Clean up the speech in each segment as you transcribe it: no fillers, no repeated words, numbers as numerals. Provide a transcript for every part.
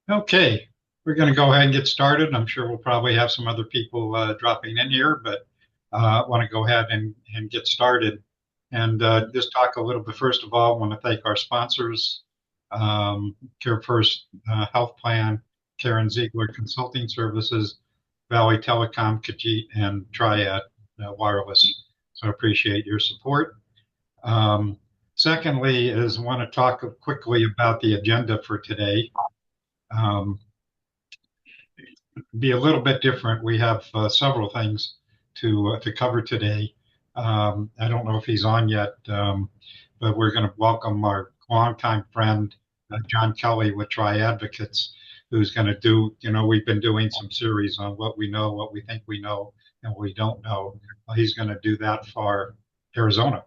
Okay, we're going to go ahead and get started. I'm sure we'll probably have some other people dropping in here, but I want to go ahead and get started and just talk a little bit. First of all, I want to thank our sponsors, Care First Health Plan, Karen Ziegler Consulting Services, Valley Telecom, Kajit, and Triad Wireless. So I appreciate your support. Um, Secondly, is want to talk quickly about the agenda for today. Um, be a little bit different. We have several things to cover today. I don't know if he's on yet, but we're going to welcome our longtime friend John Kelly with Tri Advocates, who's going to do. We've been doing some series on what we know, what we think we know, and what we don't know. Well, he's going to do that for Arizona.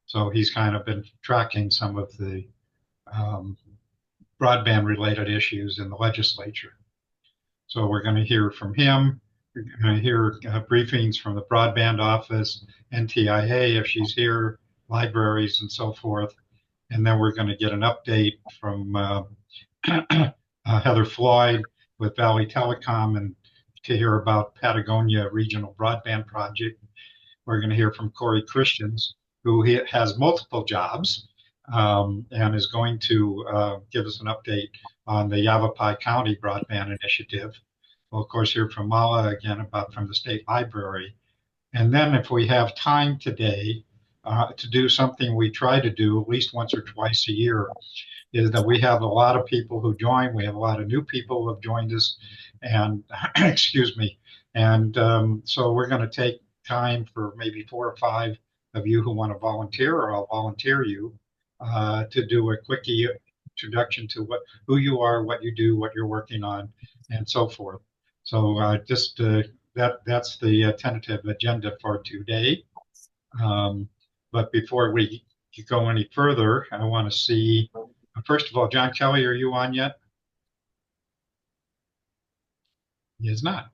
So he's kind of been tracking some of the um, broadband related issues in the legislature. So we're going to hear from him. We're going to hear briefings from the broadband office, NTIA if she's here, libraries, and so forth. And then we're going to get an update from Heather Floyd with Valley Telecom and to hear about Patagonia Regional Broadband Project. We're going to hear from Corey Christians, who has multiple jobs and is going to give us an update on the Yavapai County Broadband Initiative. We'll, of course, hear from Mala again about from the State Library. And then if we have time today to do something we try to do at least once or twice a year, is that we have a lot of people who join. We have a lot of new people who have joined us. And excuse me. And so we're going to take time for maybe 4 or 5 of you who want to volunteer, or I'll volunteer you to do a quick introduction to who you are, what you do, what you're working on, and so forth. So just that's the tentative agenda for today. Um, but before we go any further, I want to see, first of all, John Kelly, are you on yet? He is not.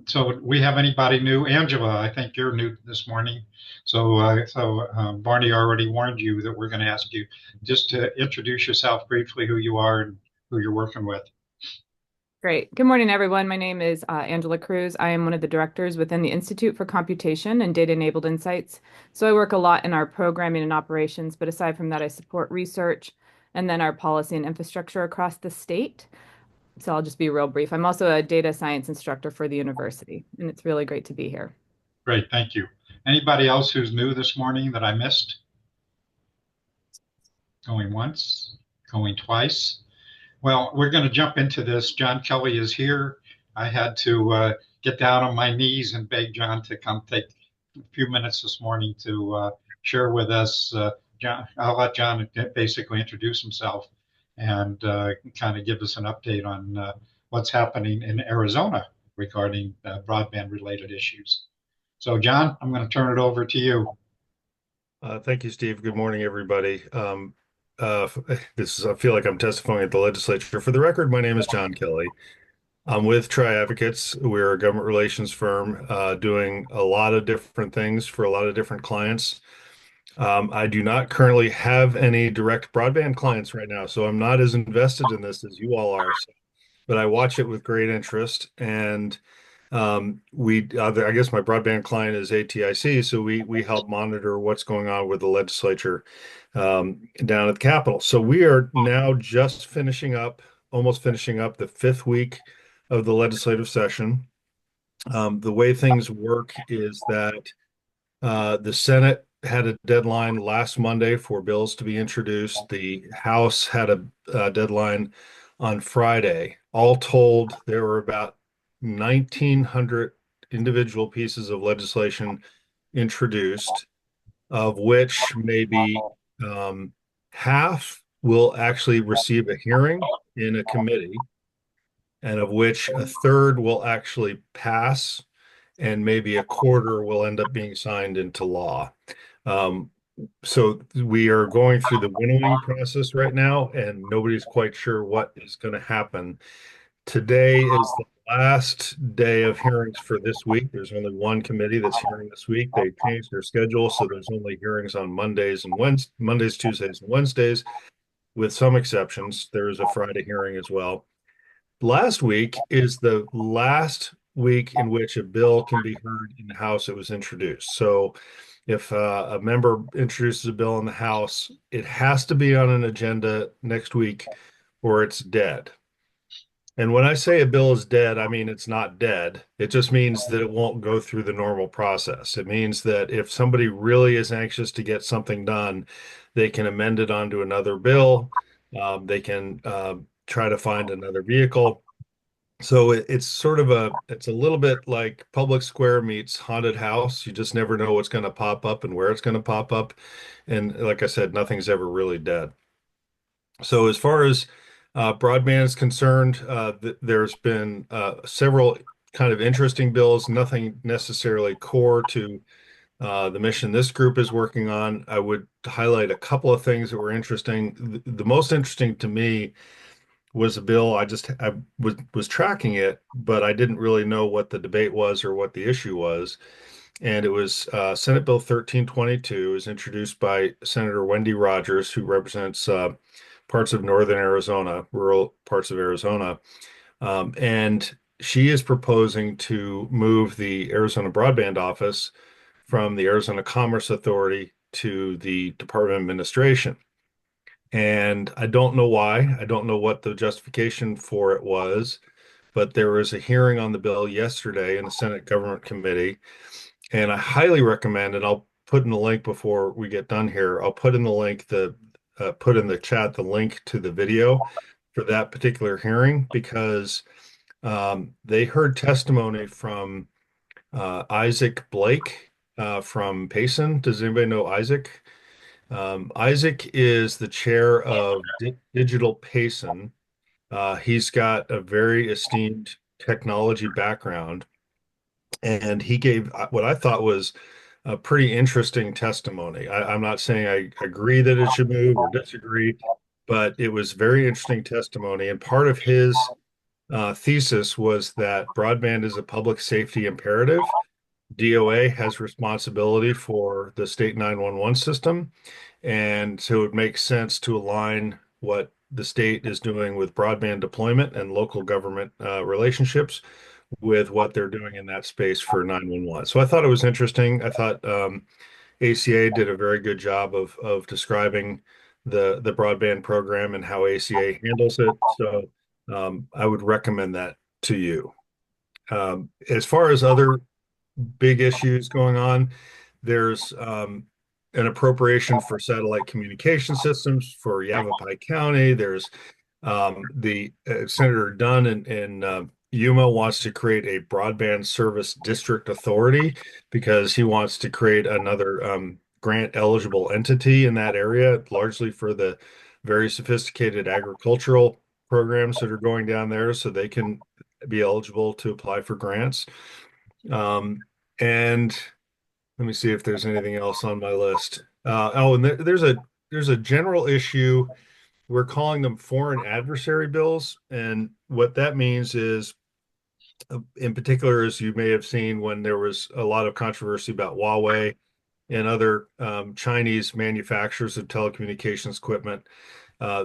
So we have anybody new? Angela, I think you're new this morning. So Barney already warned you that we're going to ask you just to introduce yourself briefly, who you are and who you're working with. Great. Good morning, everyone. My name is Angela Cruz. I am one of the directors within the Institute for Computation and Data-Enabled Insights. So I work a lot in our programming and operations, but aside from that, I support research and then our policy and infrastructure across the state. So I'll just be real brief. I'm also a data science instructor for the university, and it's really great to be here. Great, thank you. Anybody else who's new this morning that I missed? Going once, going twice. Well, we're going to jump into this. John Kelly is here. I had to get down on my knees and beg John to come take a few minutes this morning to share with us. John, I'll let John basically introduce himself and kind of give us an update on what's happening in Arizona regarding broadband related issues. So, John, I'm going to turn it over to you. Thank you, Steve. Good morning, everybody. I feel like I'm testifying at the legislature. For the record, my name is John Kelly. I'm with Tri Advocates. We're a government relations firm doing a lot of different things for a lot of different clients. I do not currently have any direct broadband clients right now, so I'm not as invested in this as you all are. But I watch it with great interest. And I guess my broadband client is ATIC, so we help monitor what's going on with the legislature down at the Capitol. So we are now just almost finishing up the 5th week of the legislative session. The way things work is that the Senate had a deadline last Monday for bills to be introduced. The House had a deadline on Friday. All told, there were about 1,900 individual pieces of legislation introduced, of which maybe half will actually receive a hearing in a committee, and of which a third will actually pass, and maybe a quarter will end up being signed into law. Um, so we are going through the winnowing process right now, and nobody's quite sure what is going to happen. Today is the last day of hearings for this week. There's only one committee that's hearing this week. They changed their schedule, so there's only hearings on Mondays, Tuesdays, and Wednesdays, with some exceptions. There is a Friday hearing as well. Last week is the last week in which a bill can be heard in the House that was introduced. So if a member introduces a bill in the House, it has to be on an agenda next week or it's dead. And when I say a bill is dead, I mean it's not dead. It just means that it won't go through the normal process. It means that if somebody really is anxious to get something done, they can amend it onto another bill. They can try to find another vehicle. So it's sort of it's a little bit like public square meets haunted house. You just never know what's going to pop up and where it's going to pop up. And like I said, nothing's ever really dead. So as far as broadband is concerned, there's been several kind of interesting bills, nothing necessarily core to the mission this group is working on. I would highlight a couple of things that were interesting. The most interesting to me was a bill. I was tracking it, but I didn't really know what the debate was or what the issue was. And it was Senate Bill 1322 is introduced by Senator Wendy Rogers, who represents parts of northern Arizona, rural parts of Arizona. And she is proposing to move the Arizona Broadband Office from the Arizona Commerce Authority to the Department of Administration. And I don't know why. I don't know what the justification for it was, but there was a hearing on the bill yesterday in the Senate Government Committee. And I highly recommend, and I'll put in the link before we get done here. I'll put in the link, put in the chat the link to the video for that particular hearing because they heard testimony from Isaac Blake from Payson. Does anybody know Isaac? Isaac is the chair of Digital Payson. He's got a very esteemed technology background, and he gave what I thought was a pretty interesting testimony. I'm not saying I agree that it should move or disagree, but it was very interesting testimony. And part of his thesis was that broadband is a public safety imperative. DOA has responsibility for the state 911 system. And so it makes sense to align what the state is doing with broadband deployment and local government relationships with what they're doing in that space for 911. So I thought it was interesting. I thought ACA did a very good job of describing the broadband program and how ACA handles it. So I would recommend that to you. As far as other big issues going on, there's an appropriation for satellite communication systems for Yavapai County. There's the Senator Dunn in Yuma wants to create a broadband service district authority because he wants to create another grant eligible entity in that area, largely for the very sophisticated agricultural programs that are going down there so they can be eligible to apply for grants. And let me see if there's anything else on my list. And there's a general issue. We're calling them foreign adversary bills, and what that means is, in particular, as you may have seen when there was a lot of controversy about Huawei and other Chinese manufacturers of telecommunications equipment,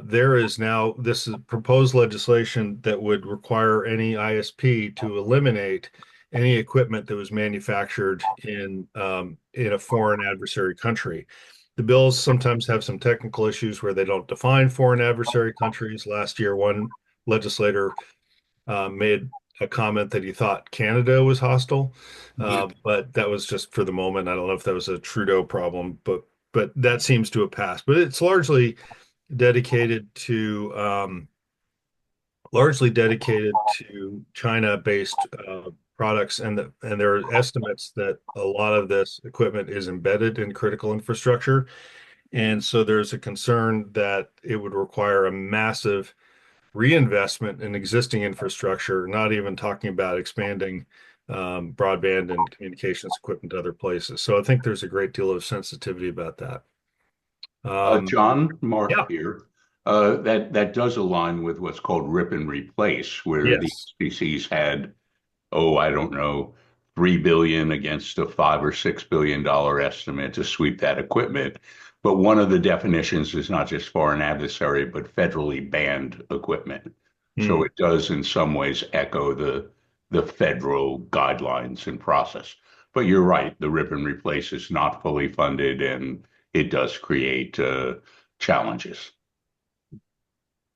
there is now this is proposed legislation that would require any ISP to eliminate any equipment that was manufactured in a foreign adversary country. The bills sometimes have some technical issues where they don't define foreign adversary countries. Last year, one legislator made a comment that he thought Canada was hostile, but that was just for the moment. I don't know if that was a Trudeau problem, but that seems to have passed. But it's dedicated to largely dedicated to China-based products, and there are estimates that a lot of this equipment is embedded in critical infrastructure, and so there's a concern that it would require a massive reinvestment in existing infrastructure, not even talking about expanding broadband and communications equipment to other places. So I think there's a great deal of sensitivity about that. John, Mark Yeah. here. That does align with what's called rip and replace, where the Yes. SBCs had, I don't know, 3 billion against a $5 or $6 billion estimate to sweep that equipment. But one of the definitions is not just foreign adversary, but federally banned equipment. So Hmm. it does in some ways echo the federal guidelines and process. But you're right, the rip and replace is not fully funded, and it does create challenges.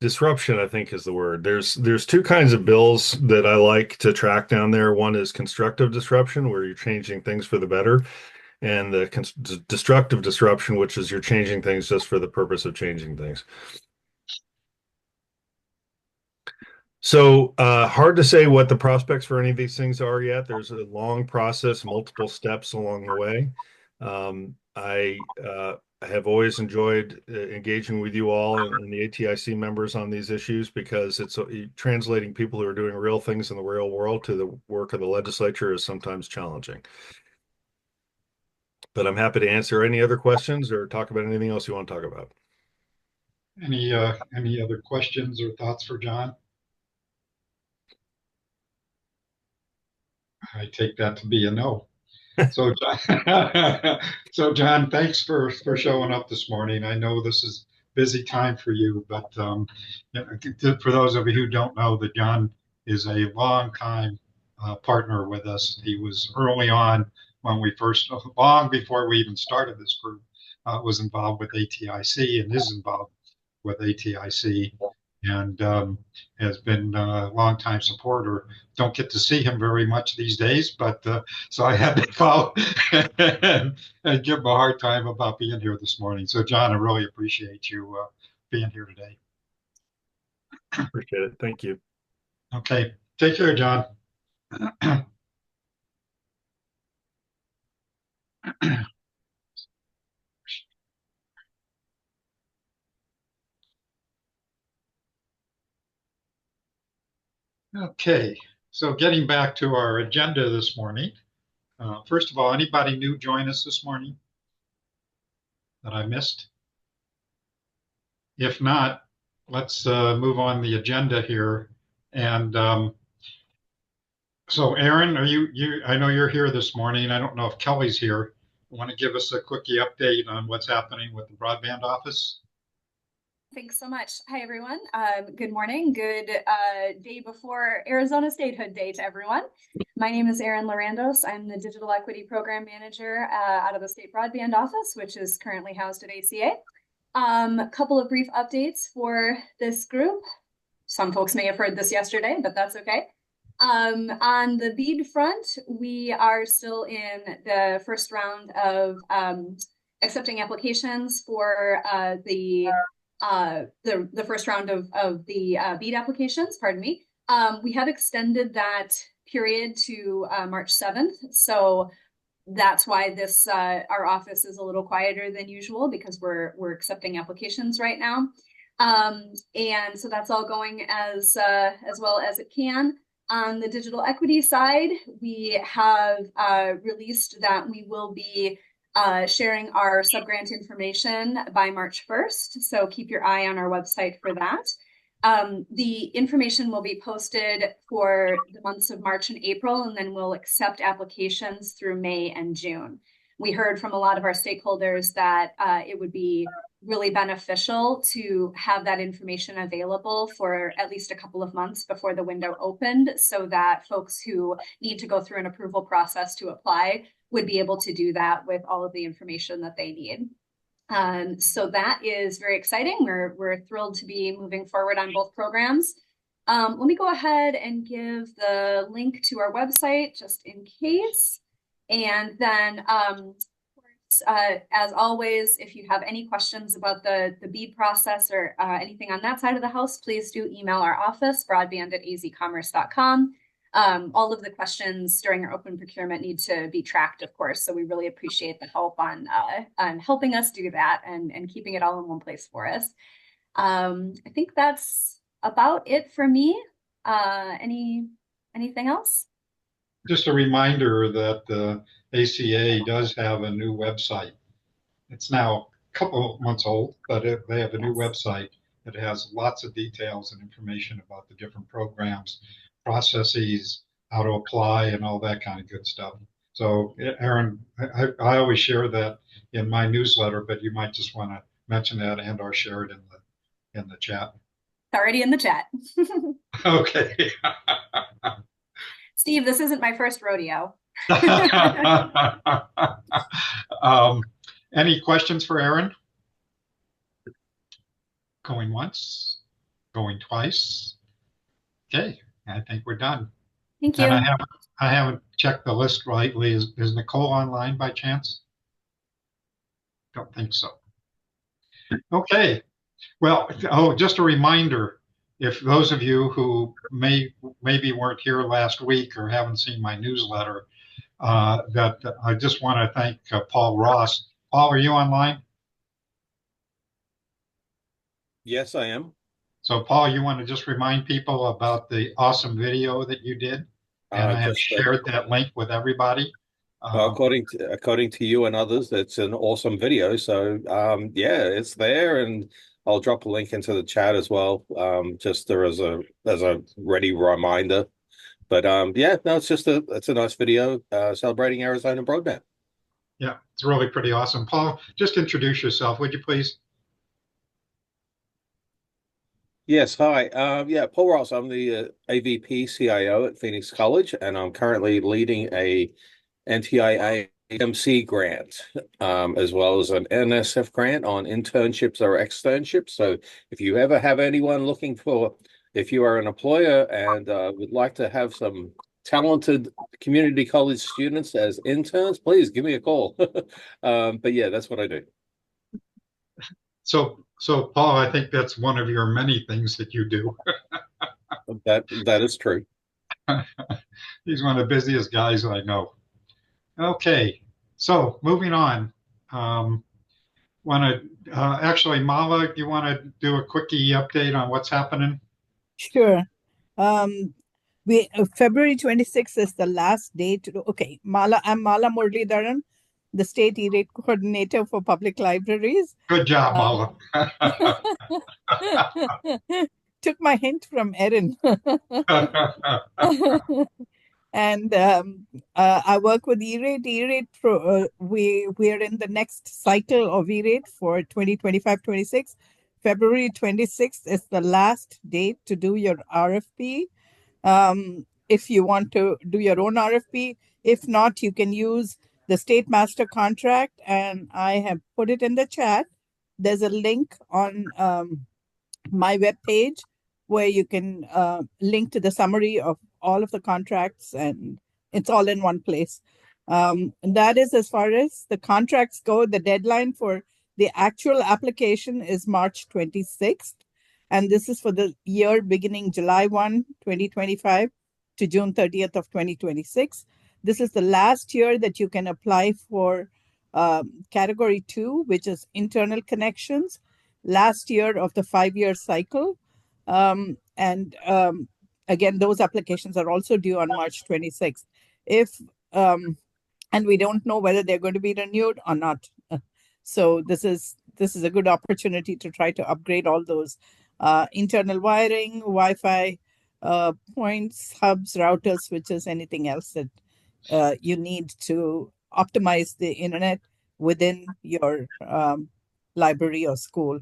Disruption, I think, is the word. There's two kinds of bills that I like to track down there. One is constructive disruption, where you're changing things for the better, and the destructive disruption, which is you're changing things just for the purpose of changing things. So hard to say what the prospects for any of these things are yet. There's a long process, multiple steps along the way. I have always enjoyed engaging with you all and the ATIC members on these issues because it's translating people who are doing real things in the real world to the work of the legislature is sometimes challenging. But I'm happy to answer any other questions or talk about anything else you want to talk about. Any other questions or thoughts for John? I take that to be a no. So, so John, thanks for showing up this morning. I know this is busy time for you, but for those of you who don't know, that John is a long time partner with us. He was early on when we first, long before we even started this group, was involved with ATIC and is involved with ATIC and has been a longtime supporter. Don't get to see him very much these days, but so I had to call and give him a hard time about being here this morning. So, John, I really appreciate you being here today. Appreciate it. Thank you. Okay, take care, John. Okay, so getting back to our agenda this morning. First of all, anybody new join us this morning that I missed? If not, let's move on the agenda here. And so, Aaron, I know you're here this morning. I don't know if Kelly's here. Want to give us a quickie update on what's happening with the broadband office? Thanks so much. Hi, everyone. Good morning. Good day before Arizona Statehood Day to everyone. My name is Erin Larandos. I'm the Digital Equity Program Manager out of the State Broadband Office, which is currently housed at ACA. A couple of brief updates for this group. Some folks may have heard this yesterday, but that's okay. On the BEAD front, we are still in the first round of accepting applications for the first round of the BEAD applications, pardon me. We have extended that period to March 7th. So that's why this our office is a little quieter than usual because we're accepting applications right now. And so that's all going as well as it can. On the digital equity side, we have released that we will be sharing our subgrant information by March 1st. So keep your eye on our website for that. The information will be posted for the months of March and April, and then we'll accept applications through May and June. We heard from a lot of our stakeholders that it would be really beneficial to have that information available for at least a couple of months before the window opened so that folks who need to go through an approval process to apply would be able to do that with all of the information that they need. So that is very exciting. We're thrilled to be moving forward on both programs. Let me go ahead and give the link to our website just in case. And then, as always, if you have any questions about the BEAD process or anything on that side of the house, please do email our office, broadband@azcommerce.com. All of the questions during our open procurement need to be tracked, of course. So we really appreciate the help on helping us do that and keeping it all in one place for us. I think that's about it for me. Anything else? Just a reminder that the ACA does have a new website. It's now a couple of months old, but they have a new website, It has lots of details and information about the different programs, processes, how to apply, and all that kind of good stuff. So, Aaron, I always share that in my newsletter, but you might just want to mention that and or share it in the chat. Already in the chat. Okay. Steve, this isn't my first rodeo. Any questions for Aaron? Going once, going twice. Okay, I think we're done. Thank you. And I haven't checked the list rightly. Is Nicole online by chance? Don't think so. Okay. Well, just a reminder, if those of you who maybe weren't here last week or haven't seen my newsletter, that I just want to thank Paul Ross. Paul, are you online? Yes, I am. So, Paul, you want to just remind people about the awesome video that you did? And I have shared that link with everybody. According to you and others, it's an awesome video. So yeah, it's there, and I'll drop a link into the chat as well, just there as a ready reminder. But yeah, no, it's a nice video celebrating Arizona broadband. Yeah, it's really pretty awesome. Paul, just introduce yourself, would you please? Yes, hi. Yeah, Paul Ross. I'm the AVP CIO at Phoenix College, and I'm currently leading a NTIA MC grant, as well as an NSF grant on internships or externships. So if you ever have anyone looking for, if you are an employer and would like to have some talented community college students as interns, please give me a call. But yeah, that's what I do. So Paul, I think that's one of your many things that you do. That is true. He's one of the busiest guys I know. Okay, so moving on. Actually, Mala, do you want to do a quickie update on what's happening? Sure. February 26th is the last day to do. Okay, I'm Mala Muralidharan, the state E-rate coordinator for public libraries. Good job, Mala. Took my hint from Erin. And I work with E-rate. E-rate we are in the next cycle of E-rate for 2025-26. February 26th is the last date to do your RFP. If you want to do your own RFP, if not, you can use the state master contract, and I have put it in the chat. There's a link on my webpage where you can link to the summary of all of the contracts, and it's all in one place. And that is as far as the contracts go. The deadline for the actual application is March 26th. And this is for the year beginning July 1, 2025 to June 30th of 2026. This is the last year that you can apply for category 2, which is internal connections, last year of the 5-year cycle. Again, those applications are also due on March 26th. And we don't know whether they're going to be renewed or not. So this is a good opportunity to try to upgrade all those internal wiring, Wi-Fi points, hubs, routers, switches, anything else that you need to optimize the internet within your library or school.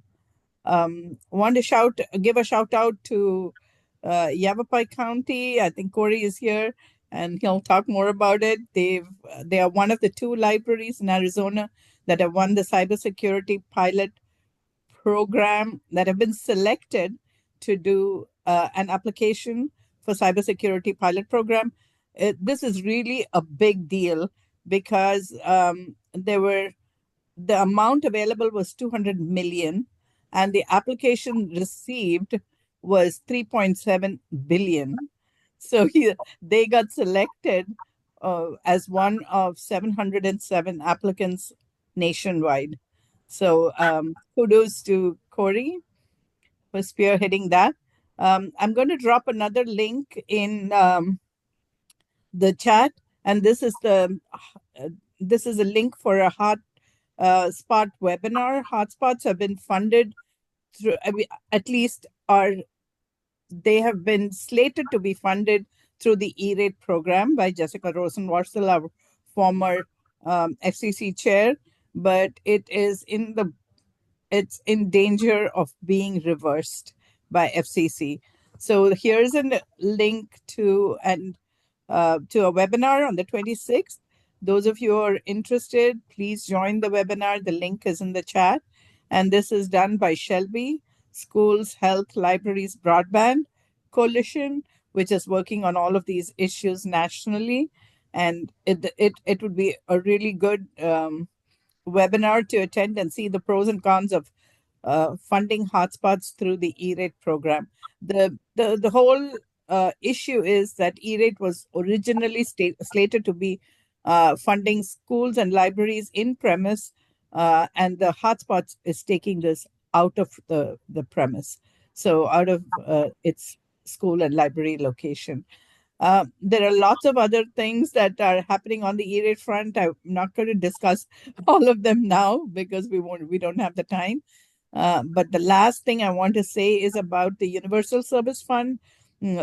Want to give a shout out to Yavapai County. I think Corey is here and he'll talk more about it. They are one of the 2 libraries in Arizona that have won the cybersecurity pilot program, that have been selected to do an application for cybersecurity pilot program. This is really a big deal because the amount available was 200 million and the application received was 3.7 billion. So they got selected as one of 707 applicants nationwide. So kudos to Corey for spearheading that. I'm going to drop another link in the chat, and this is a link for a hotspot webinar. Hotspots have been funded through, I mean, at least they have been slated to be funded through the E-rate program by Jessica Rosenworcel, our former FCC chair, but it's in danger of being reversed by FCC. So here's a link to a webinar on the 26th. Those of you who are interested, please join the webinar. The link is in the chat. And this is done by Shelby, Schools, Health, Libraries, Broadband Coalition, which is working on all of these issues nationally. And it would be a really good webinar to attend and see the pros and cons of funding hotspots through the E-rate program. The whole issue is that E-rate was originally slated to be funding schools and libraries in premise, and the hotspots is taking this out of the premise, so out of its school and library location. There are lots of other things that are happening on the E-rate front. I'm not going to discuss all of them now because we don't have the time. But the last thing I want to say is about the Universal Service Fund,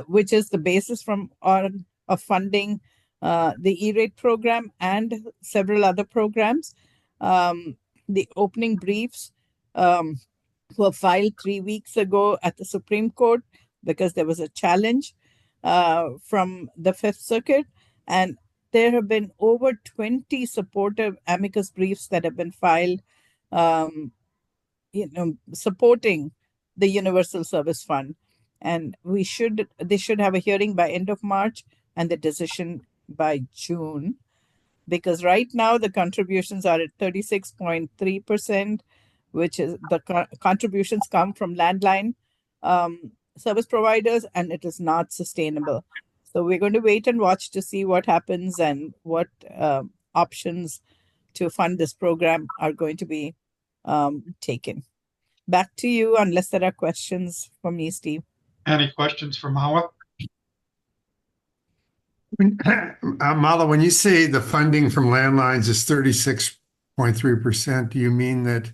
which is the basis of funding the E-rate program and several other programs. The opening briefs were filed 3 weeks ago at the Supreme Court because there was a challenge from the Fifth Circuit, and there have been over 20 supportive amicus briefs that have been filed, supporting the Universal Service Fund. And they should have a hearing by end of March and the decision by June, because right now the contributions are at 36.3%, which is the contributions come from landline service providers, and it is not sustainable. So we're going to wait and watch to see what happens and what options to fund this program are going to be taken. Back to you, unless there are questions for me, Steve. Any questions for Mala? Mala, when you say the funding from landlines is 36.3%, do you mean that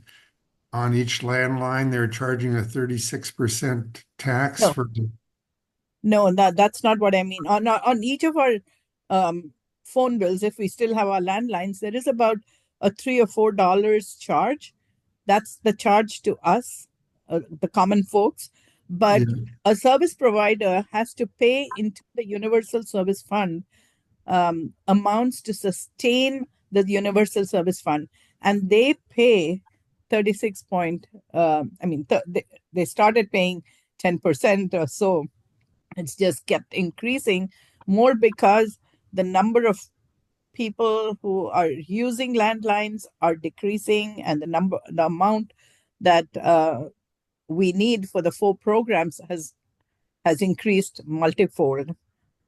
on each landline they're charging a 36% tax No. for? No, that's not what I mean. On each of our phone bills, if we still have our landlines, there is about a $3 or $4 charge. That's the charge to us, the common folks. But a service provider has to pay into the Universal Service Fund amounts to sustain the Universal Service Fund, and they pay 36 point. They started paying 10% or so. It's just kept increasing more because the number of people who are using landlines are decreasing, and the amount that we need for the 4 programs has increased multifold.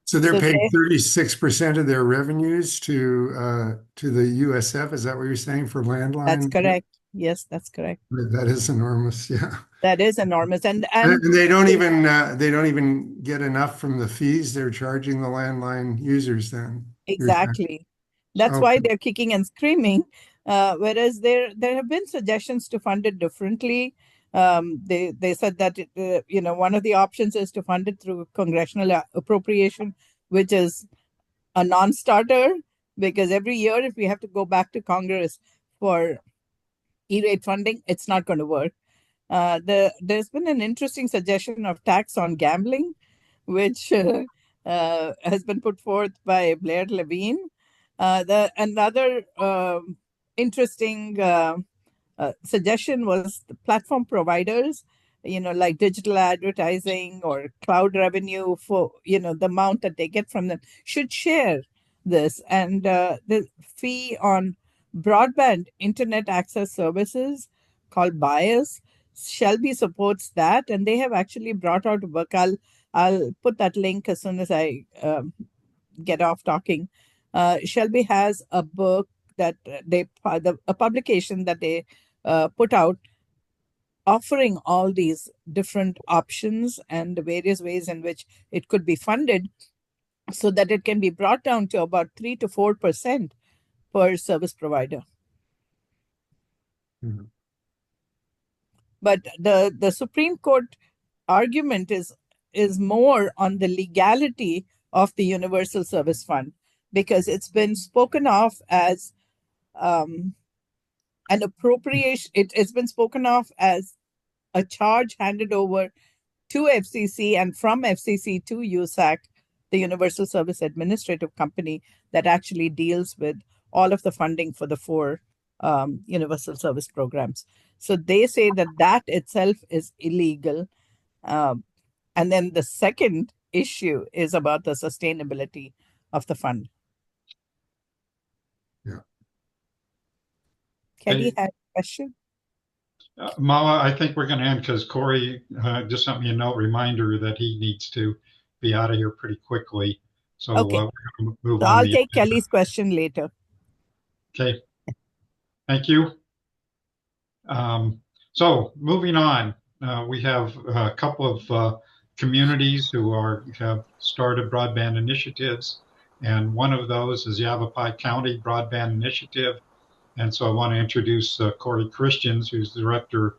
So they're paying 36% of their revenues to the USF. Is that what you're saying for landline? That's correct. Yes, that's correct. That is enormous. Yeah. That is enormous, and they don't even get enough from the fees they're charging the landline users. Then exactly, that's why they're kicking and screaming. Whereas there have been suggestions to fund it differently. They said that one of the options is to fund it through congressional appropriation, which is a non-starter, because every year if we have to go back to Congress for E-rate funding, it's not going to work. There's been an interesting suggestion of tax on gambling, which has been put forth by Blair Levine. Another interesting suggestion was the platform providers, like digital advertising or cloud revenue for, the amount that they get from them should share this. And the fee on broadband internet access services called BIAS, Shelby supports that, and they have actually brought out a book. I'll put that link as soon as I get off talking. Shelby has a book that a publication that they put out, offering all these different options and the various ways in which it could be funded, so that it can be brought down to about 3 to 4% per service provider. Mm-hmm. But the Supreme Court argument is more on the legality of the Universal Service Fund, because it's been spoken of as an appropriation. It's been spoken of as a charge handed over to FCC and from FCC to USAC, the Universal Service Administrative Company that actually deals with all of the funding for the four universal service programs. So they say that that itself is illegal. And then the second issue is about the sustainability of the fund. Yeah. Kelly had a question? Mala, I think we're going to end because Corey just sent me a note reminder that he needs to be out of here pretty quickly. So Okay. we're going to move So on. I'll take Kelly's question later. Okay. Thank you. So moving on, we have a couple of communities who have started broadband initiatives, and one of those is Yavapai County Broadband Initiative. And so I want to introduce Corey Christians, who's the director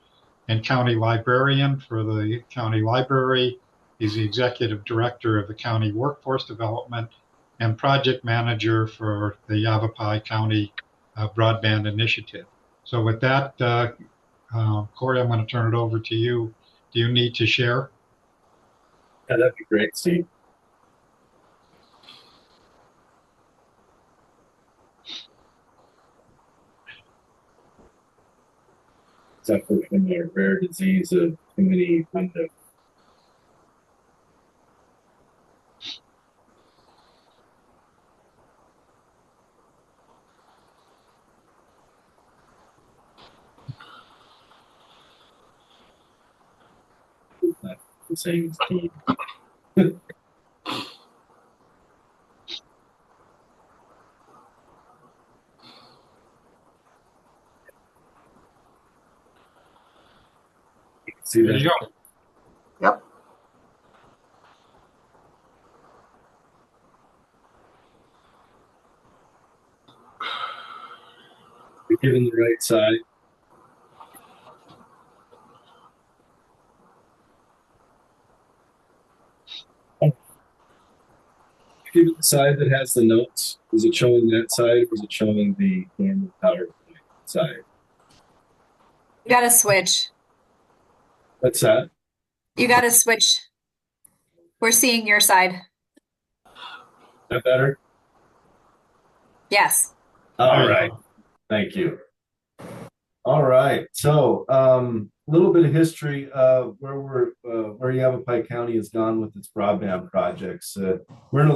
and county librarian for the county library. He's the executive director of the county workforce development and project manager for the Yavapai County Broadband Initiative. So with that, Corey, I'm going to turn it over to you. Do you need to share? Yeah, that'd be great, Steve. Suffer from a rare disease of too many windows. Not the same as Steve. See There that? you go. Yep. You're given the right side. Given the side that has the notes, is it showing that side or is it showing the normal PowerPoint side? You got to switch. What's that? You got to switch. We're seeing your side. That better? Yes. All right. Thank you. All right. So, a little bit of history of where Yavapai County has gone with its broadband projects. We're in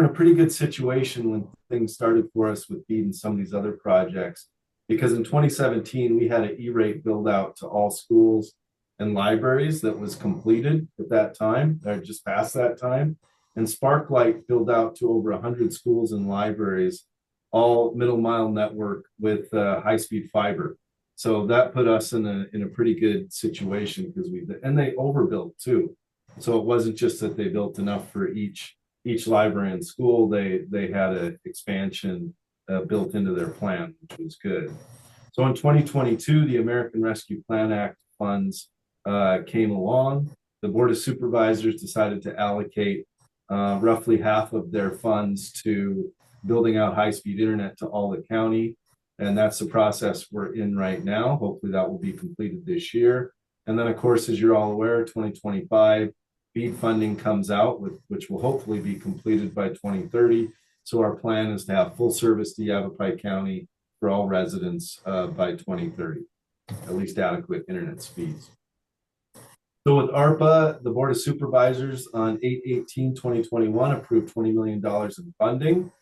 a pretty good situation when things started for us with BEAD and some of these other projects, because in 2017 we had an E-rate build out to all schools and libraries that was completed at that time, or just past that time, and Sparklight built out to over 100 schools and libraries, all middle mile network with high-speed fiber. So that put us in a pretty good situation because they overbuilt too. So it wasn't just that they built enough for each library and school. They had an expansion built into their plan, which was good. So in 2022, the American Rescue Plan Act funds came along. The Board of Supervisors decided to allocate roughly half of their funds to building out high-speed internet to all the county. And that's the process we're in right now. Hopefully that will be completed this year. And then, of course, as you're all aware, 2025 BEAD funding comes out, which will hopefully be completed by 2030. So our plan is to have full service to Yavapai County for all residents by 2030, at least adequate internet speeds. So with ARPA, the Board of Supervisors on 8/18/2021 approved $20 million in funding.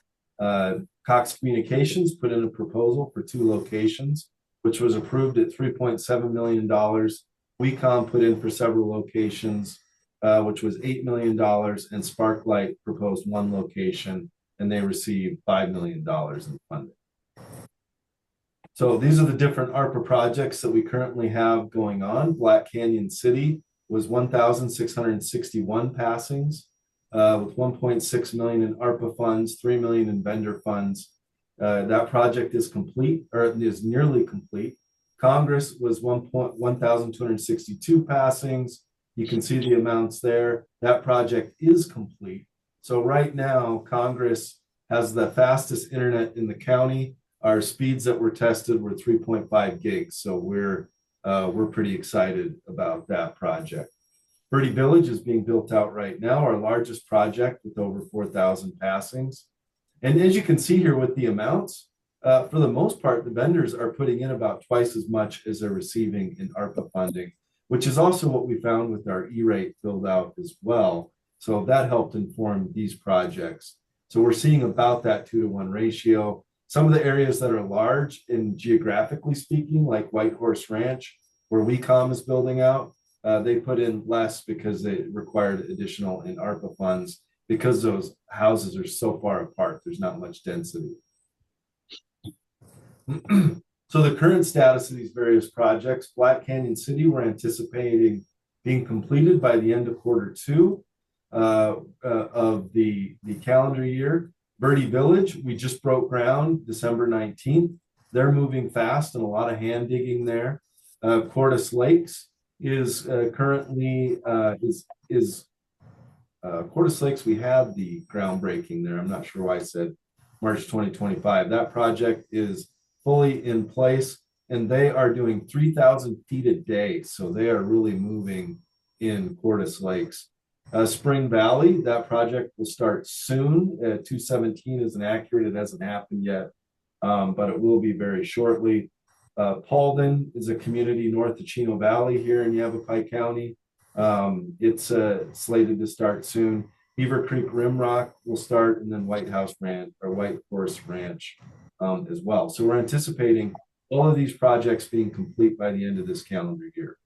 Cox Communications put in a proposal for 2 locations, which was approved at $3.7 million. WeCom put in for several locations, which was $8 million, and Sparklight proposed 1 location, and they received $5 million in funding. So these are the different ARPA projects that we currently have going on. Black Canyon City was 1,661 passings. With 1.6 million in ARPA funds, 3 million in vendor funds. That project is complete, or is nearly complete. Congress was 1,262 passings. You can see the amounts there. That project is complete. So right now, Congress has the fastest internet in the county. Our speeds that were tested were 3.5 gigs. So we're pretty excited about that project. Birdie Village is being built out right now, our largest project with over 4,000 passings. And as you can see here with the amounts, for the most part, the vendors are putting in about twice as much as they're receiving in ARPA funding, which is also what we found with our E-rate build out as well. So that helped inform these projects. So we're seeing about that 2-to-1 ratio. Some of the areas that are large in geographically speaking, like White Horse Ranch, where WECOM is building out, they put in less because they required additional in ARPA funds because those houses are so far apart. There's not much density. So the current status of these various projects, Black Canyon City, we're anticipating being completed by the end of Q2 of the calendar year. Birdie Village, we just broke ground December 19th. They're moving fast and a lot of hand digging there. Cordis Lakes is currently Cordis Lakes, we had the groundbreaking there. I'm not sure why I said March 2025. That project is fully in place and they are doing 3,000 feet a day. So they are really moving in Cordis Lakes. Spring Valley, that project will start soon. 217 isn't accurate. It hasn't happened yet, but it will be very shortly. Paulden is a community north of Chino Valley here in Yavapai County. It's slated to start soon. Beaver Creek Rimrock will start, and then White Horse Ranch as well. So we're anticipating all of these projects being complete by the end of this calendar year.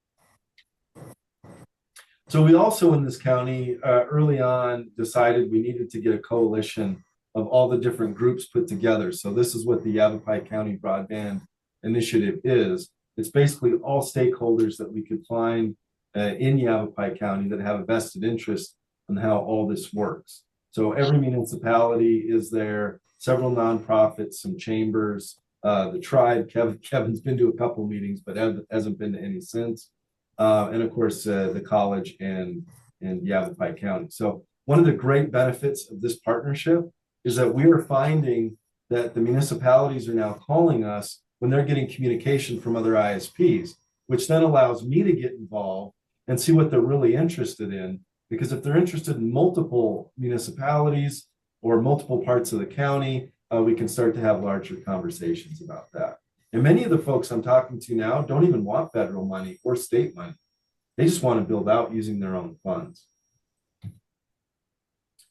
So we also in this county early on decided we needed to get a coalition of all the different groups put together. So this is what the Yavapai County Broadband Initiative is. It's basically all stakeholders that we could find in Yavapai County that have a vested interest in how all this works. So every municipality is there, several nonprofits, some chambers, the tribe. Kevin's been to a couple of meetings, but hasn't been to any since. And of course, the college and Yavapai County. So one of the great benefits of this partnership is that we are finding that the municipalities are now calling us when they're getting communication from other ISPs, which then allows me to get involved and see what they're really interested in. Because if they're interested in multiple municipalities or multiple parts of the county, we can start to have larger conversations about that. And many of the folks I'm talking to now don't even want federal money or state money. They just want to build out using their own funds.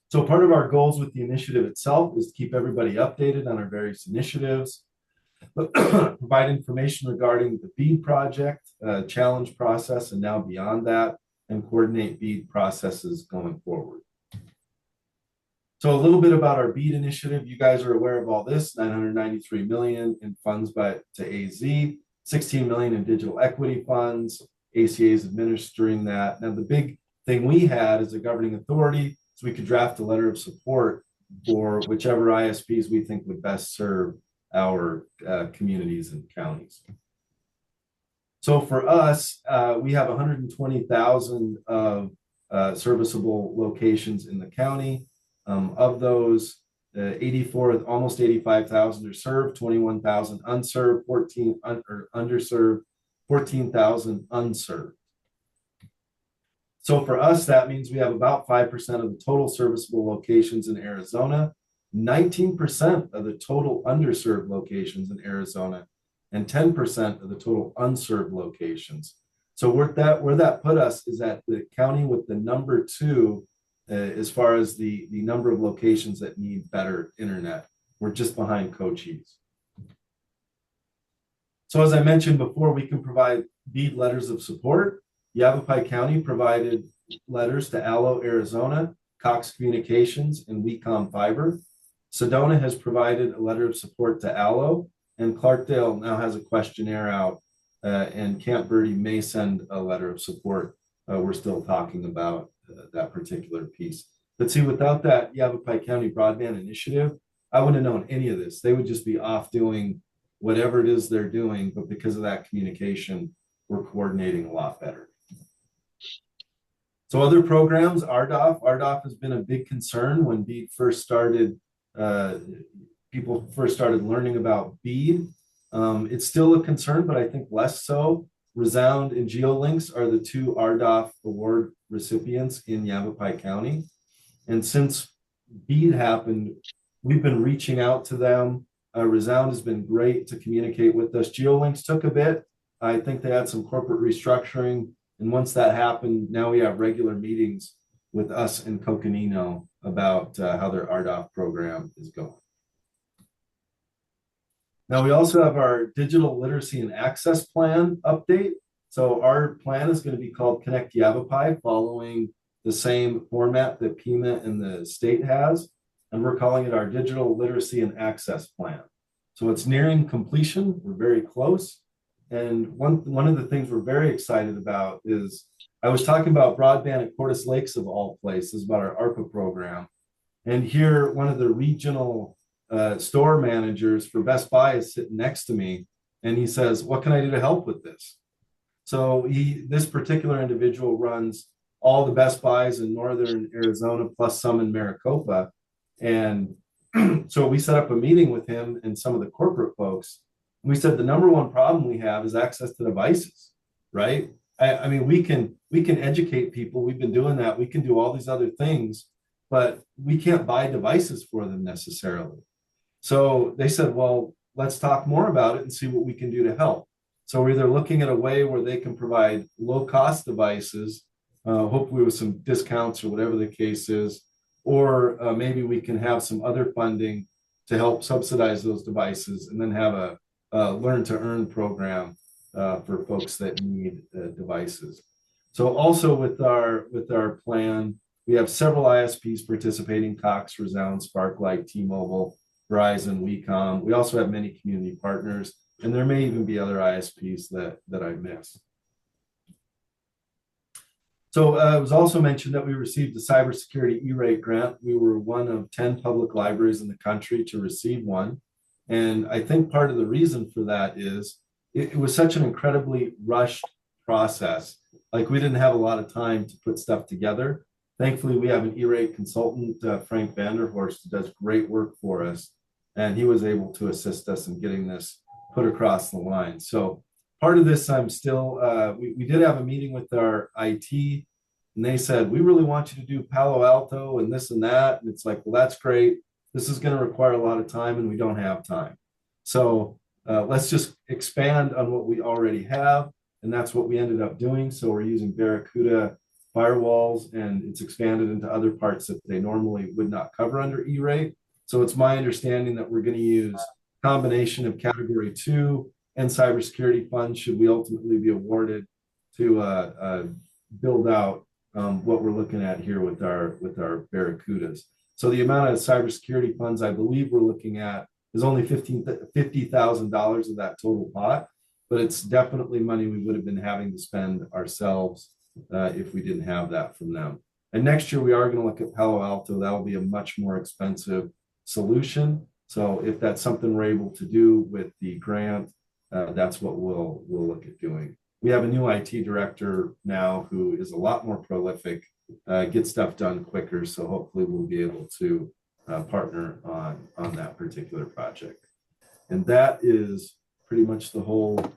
So part of our goals with the initiative itself is to keep everybody updated on our various initiatives, provide information regarding the BEAD project, challenge process, and now beyond that, and coordinate BEAD processes going forward. So a little bit about our BEAD initiative. You guys are aware of all this, $993 million in funds to AZ, $16 million in digital equity funds. ACA is administering that. Now the big thing we had as a governing authority is we could draft a letter of support for whichever ISPs we think would best serve our communities and counties. So for us, we have 120,000 of serviceable locations in the county. Of those, 84, almost 85,000 are served, 21,000 unserved, underserved, 14,000 unserved. So for us, that means we have about 5% of the total serviceable locations in Arizona, 19% of the total underserved locations in Arizona, and 10% of the total unserved locations. So where that put us is at the county with the number 2 as far as the number of locations that need better internet. We're just behind Cochise. So as I mentioned before, we can provide BEAD letters of support. Yavapai County provided letters to Allo, Arizona, Cox Communications, and WECOM Fiber. Sedona has provided a letter of support to Allo, and Clarkdale now has a questionnaire out, and Camp Verde may send a letter of support. We're still talking about that particular piece. But see, without that Yavapai County Broadband Initiative, I wouldn't have known any of this. They would just be off doing whatever it is they're doing, but because of that communication, we're coordinating a lot better. So other programs, RDOF has been a big concern when BEAD first started. People first started learning about BEAD. It's still a concern, but I think less so. Resound and GeoLinks are the two RDOF award recipients in Yavapai County. And since BEAD happened, we've been reaching out to them. Resound has been great to communicate with us. GeoLinks took a bit. I think they had some corporate restructuring. And once that happened, now we have regular meetings with us and Coconino about how their RDOF program is going. Now we also have our digital literacy and access plan update. So our plan is going to be called Connect Yavapai, following the same format that PIMA and the state has. And we're calling it our digital literacy and access plan. So it's nearing completion. We're very close. And one of the things we're very excited about is, I was talking about broadband at Cordes Lakes of all places, about our ARPA program. And here, one of the regional store managers for Best Buy is sitting next to me, and he says, "What can I do to help with this?" So this particular individual runs all the Best Buys in northern Arizona, plus some in Maricopa. And so we set up a meeting with him and some of the corporate folks. We said the number one problem we have is access to devices, right? I mean, we can educate people. We've been doing that. We can do all these other things, but we can't buy devices for them necessarily. So they said, well, let's talk more about it and see what we can do to help. So we're either looking at a way where they can provide low-cost devices, hopefully with some discounts or whatever the case is, or maybe we can have some other funding to help subsidize those devices, and then have a learn-to-earn program for folks that need devices. So also with our plan, we have several ISPs participating: Cox, Resound, Sparklight, T-Mobile, Verizon, WeCom. We also have many community partners, and there may even be other ISPs that I miss. So it was also mentioned that we received a cybersecurity E-rate grant. We were one of 10 public libraries in the country to receive one. And I think part of the reason for that is it was such an incredibly rushed process. Like, we didn't have a lot of time to put stuff together. Thankfully, we have an E-rate consultant, Frank Vanderhorst, who does great work for us. And he was able to assist us in getting this put across the line. So part of this, I'm still, we did have a meeting with our IT, and they said, we really want you to do Palo Alto and this and that. And it's like, well, that's great. This is going to require a lot of time, and we don't have time. So let's just expand on what we already have. And that's what we ended up doing. So we're using Barracuda firewalls, and it's expanded into other parts that they normally would not cover under E-rate. So it's my understanding that we're going to use a combination of Category 2 and cybersecurity funds, should we ultimately be awarded, to build out what we're looking at here with our Barracudas. So the amount of cybersecurity funds I believe we're looking at is only $50,000 of that total pot, but it's definitely money we would have been having to spend ourselves if we didn't have that from them. And next year we are going to look at Palo Alto. That'll be a much more expensive solution. So if that's something we're able to do with the grant, that's what we'll look at doing. We have a new IT director now who is a lot more prolific, get stuff done quicker. So hopefully we'll be able to partner on that particular project. And that is pretty much the whole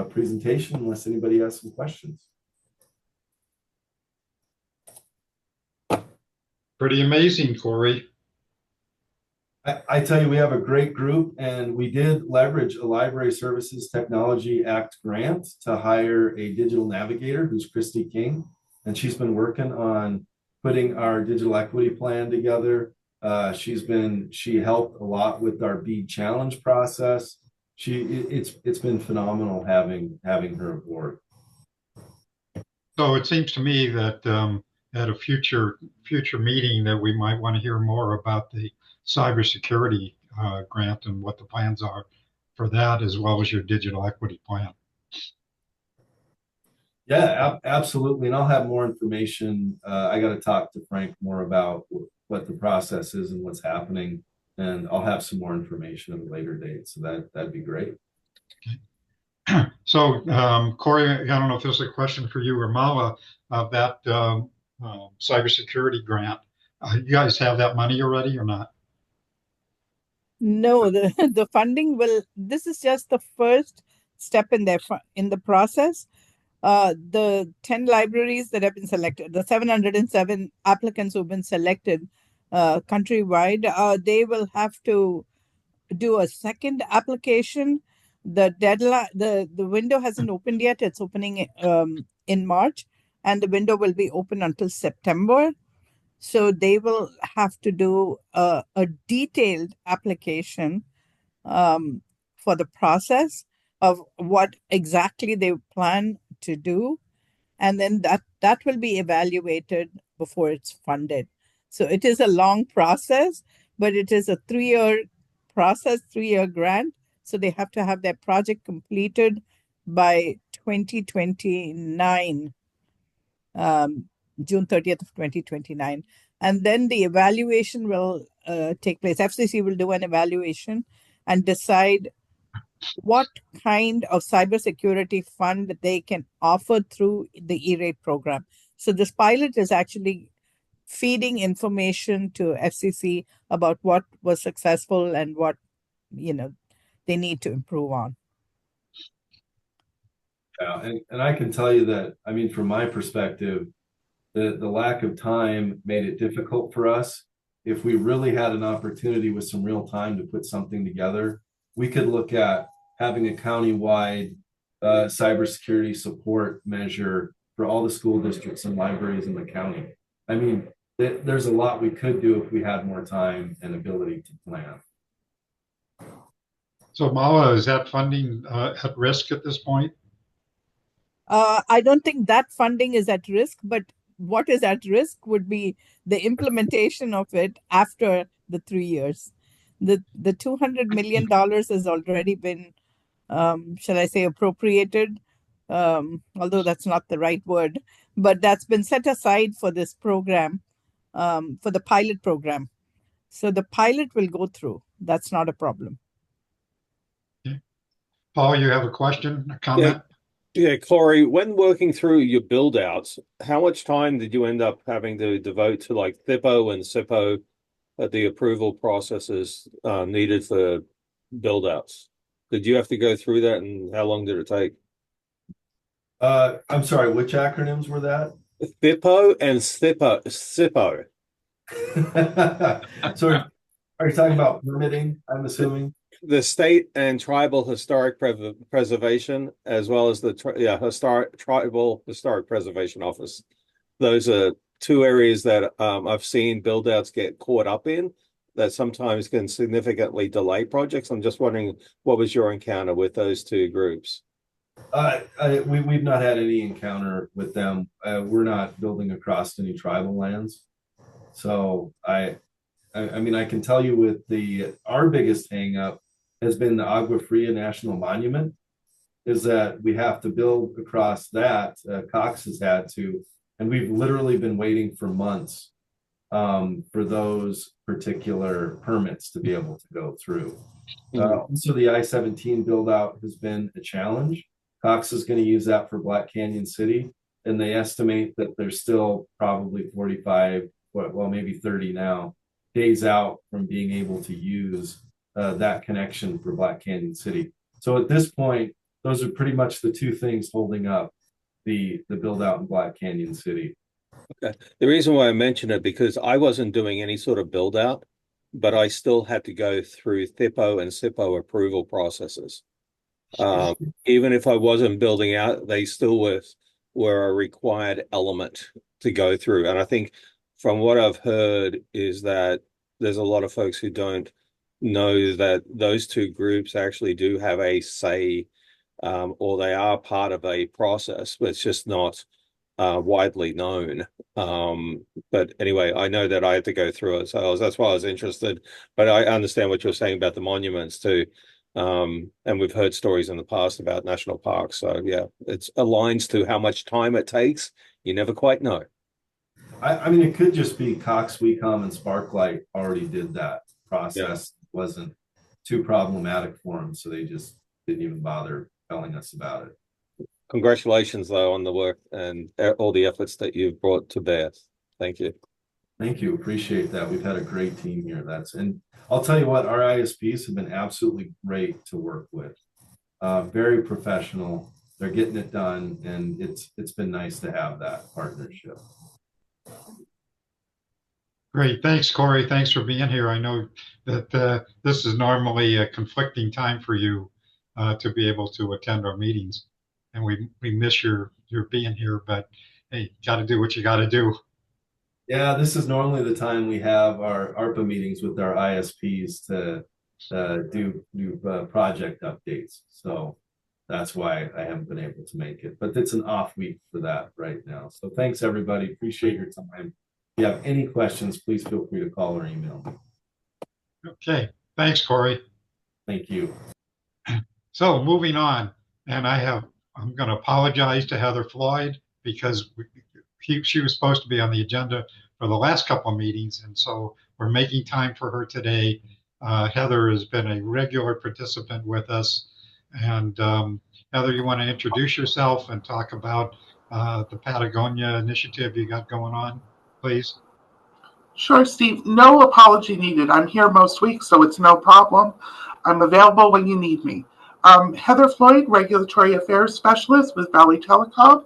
presentation, unless anybody has some questions. Pretty amazing, Corey. I tell you, we have a great group, and we did leverage a Library Services Technology Act grant to hire a digital navigator, who's Christy King, and she's been working on putting our digital equity plan together. She helped a lot with our BEAD challenge process. It's been phenomenal having her aboard. So it seems to me that at a future meeting that we might want to hear more about the cybersecurity grant and what the plans are for that, as well as your digital equity plan. Yeah, absolutely. And I'll have more information. I got to talk to Frank more about what the process is and what's happening and I'll have some more information at a later date. So that'd be great. So, Corey, I don't know if this is a question for you or Mala of that cybersecurity grant. You guys have that money already or not? No, the funding will, this is just the first step in the process. The 10 libraries that have been selected, the 707 applicants who've been selected countrywide, they will have to do a second application. The deadline, the window hasn't opened yet. It's opening in March, and the window will be open until September. So they will have to do a detailed application for the process of what exactly they plan to do. And then that will be evaluated before it's funded. So it is a long process, but it is a 3-year process, 3-year grant. So they have to have their project completed by 2029, June 30th of 2029. And then the evaluation will take place. FCC will do an evaluation and decide what kind of cybersecurity fund they can offer through the E-rate program. So this pilot is actually feeding information to FCC about what was successful and what, they need to improve on. Yeah, and I can tell you that, I mean, from my perspective, the lack of time made it difficult for us. If we really had an opportunity with some real time to put something together, we could look at having a countywide cybersecurity support measure for all the school districts and libraries in the county. I mean, there's a lot we could do if we had more time and ability to plan. So, Mala, is that funding at risk at this point? I don't think that funding is at risk, but what is at risk would be the implementation of it after the 3 years. The $200 million has already been, shall I say, appropriated, although that's not the right word, but that's been set aside for this program, for the pilot program. So the pilot will go through. That's not a problem. Okay. Paul, you have a question, a comment? Yeah, Corey, when working through your build outs, how much time did you end up having to devote to like THPO and SIPO, the approval processes needed for build outs? Did you have to go through that, and how long did it take? I'm sorry, which acronyms were that? THPO and SIPO. So are you talking about permitting, I'm assuming? The state and tribal historic preservation, as well as the tribal historic preservation office. Those are two areas that I've seen build outs get caught up in that sometimes can significantly delay projects. I'm just wondering, what was your encounter with those two groups? We've not had any encounter with them. We're not building across any tribal lands. So I mean, I can tell you with our biggest hang up has been the Agua Fria National Monument, is that we have to build across that. Cox has had to, and we've literally been waiting for months for those particular permits to be able to go through. So the I-17 build out has been a challenge. Cox is going to use that for Black Canyon City, and they estimate that there's still probably 45, well, maybe 30 now, days out from being able to use that connection for Black Canyon City. So at this point, those are pretty much the two things holding up the build out in Black Canyon City. Okay. The reason why I mention it, because I wasn't doing any sort of build out, but I still had to go through THPO and SIPO approval processes. Even if I wasn't building out, they still were a required element to go through. And I think from what I've heard is that there's a lot of folks who don't know that those two groups actually do have a say, or they are part of a process, but it's just not widely known. But anyway, I know that I had to go through it, so that's why I was interested. But I understand what you're saying about the monuments too. And we've heard stories in the past about national parks. So yeah, it aligns to how much time it takes. You never quite know. I mean, it could just be Cox, WeCom, and Sparklight already did that. process wasn't too problematic for them, so they just didn't even bother telling us about it. Congratulations, though, on the work and all the efforts that you've brought to bear. Thank you. Thank you. Appreciate that. We've had a great team here. And I'll tell you what, our ISPs have been absolutely great to work with. Very professional. They're getting it done, and it's been nice to have that partnership. Great. Thanks, Corey. Thanks for being here. I know that this is normally a conflicting time for you to be able to attend our meetings, and we miss your being here, but hey, got to do what you got to do. Yeah, this is normally the time we have our ARPA meetings with our ISPs to do project updates. So that's why I haven't been able to make it, but it's an off week for that right now. So thanks, everybody. Appreciate your time. If you have any questions, please feel free to call or email me. Okay. Thanks, Corey. Thank you. So moving on, and I'm going to apologize to Heather Floyd because she was supposed to be on the agenda for the last couple of meetings, and so we're making time for her today. Heather has been a regular participant with us, and Heather, you want to introduce yourself and talk about the Patagonia initiative you got going on, please? Sure, Steve. No apology needed. I'm here most weeks, so it's no problem. I'm available when you need me. Heather Floyd, Regulatory Affairs Specialist with Valley Telecom.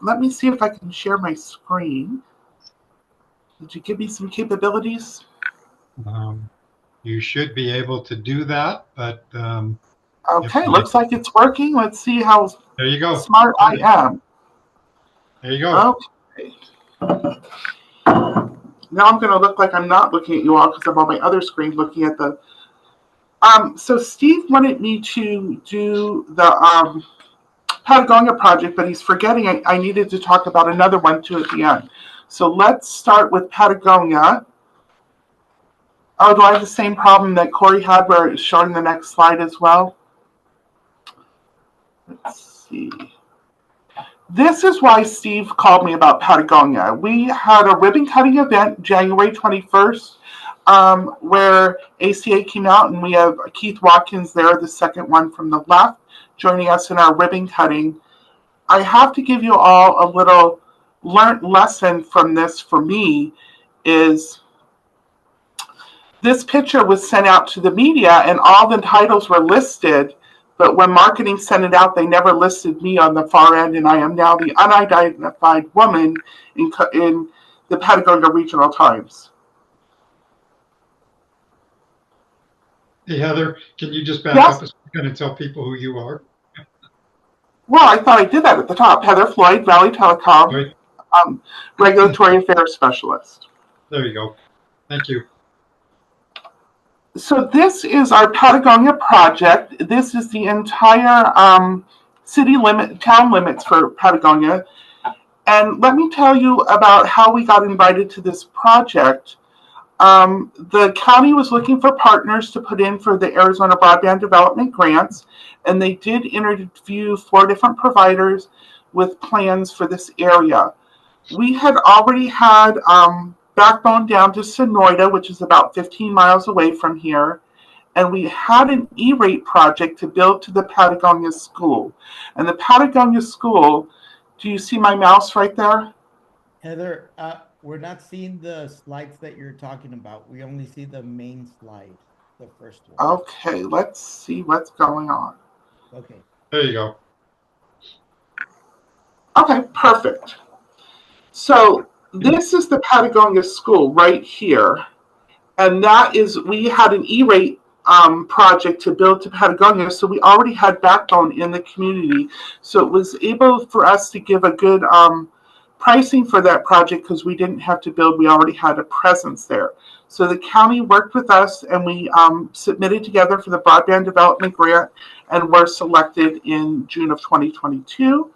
Let me see if I can share my screen. Did you give me some capabilities? You should be able to do that, but okay, looks like it's working. Let's see how there you go. Smart I am. There you go. Okay. Now I'm going to look like I'm not looking at you all because I'm on my other screen looking at the. So Steve wanted me to do the Patagonia project, but he's forgetting I needed to talk about another one too at the end. So let's start with Patagonia. Oh, do I have the same problem that Corey had where it's showing the next slide as well? Let's see. This is why Steve called me about Patagonia. We had a ribbon cutting event January 21st where ACA came out, and we have Keith Watkins there, the second one from the left, joining us in our ribbon cutting. I have to give you all a little learned lesson from this for me is this picture was sent out to the media and all the titles were listed, but when marketing sent it out, they never listed me on the far end, and I am now the unidentified woman in the Patagonia Regional Times. Hey, Heather, can you just back up a second and tell people who you are? Well, I thought I did that at the top. Heather Floyd, Valley Telecom, Regulatory Affairs Specialist. There you go. Thank you. So this is our Patagonia project. This is the entire town limits for Patagonia. And let me tell you about how we got invited to this project. The county was looking for partners to put in for the Arizona Broadband Development Grants, and they did interview 4 different providers with plans for this area. We had already had backbone down to Sonoyta, which is about 15 miles away from here, and we had an E-rate project to build to the Patagonia School. And the Patagonia School, do you see my mouse right there? Heather, we're not seeing the slides that you're talking about. We only see the main slide, the first one. Okay, let's see what's going on. Okay. There you go. Okay, perfect. So this is the Patagonia School right here. And that is, we had an E-rate project to build to Patagonia. So we already had backbone in the community. So it was able for us to give a good pricing for that project because we didn't have to build. We already had a presence there. So the county worked with us and we submitted together for the Broadband Development Grant and were selected in June of 2022.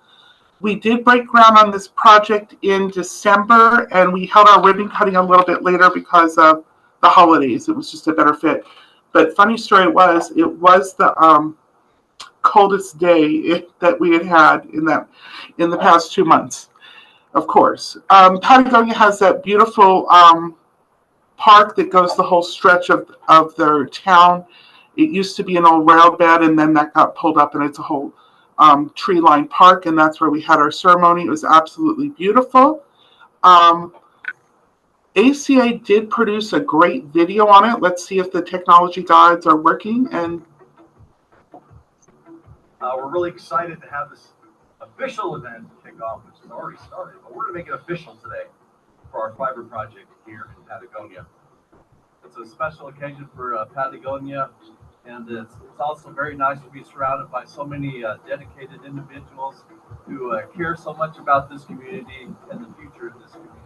We did break ground on this project in December, and we held our ribbon cutting a little bit later because of the holidays. It was just a better fit. But funny story was, it was the coldest day that we had in the past 2 months, of course. Patagonia has that beautiful park that goes the whole stretch of their town. It used to be an old rail bed, and then that got pulled up, and it's a whole tree-lined park, and that's where we had our ceremony. It was absolutely beautiful. ACA did produce a great video on it. Let's see if the technology guides are working. And we're really excited to have this official event kick off, which has already started, but we're going to make it official today for our fiber project here in Patagonia. It's a special occasion for Patagonia, and it's also very nice to be surrounded by so many dedicated individuals who care so much about this community and the future of this community.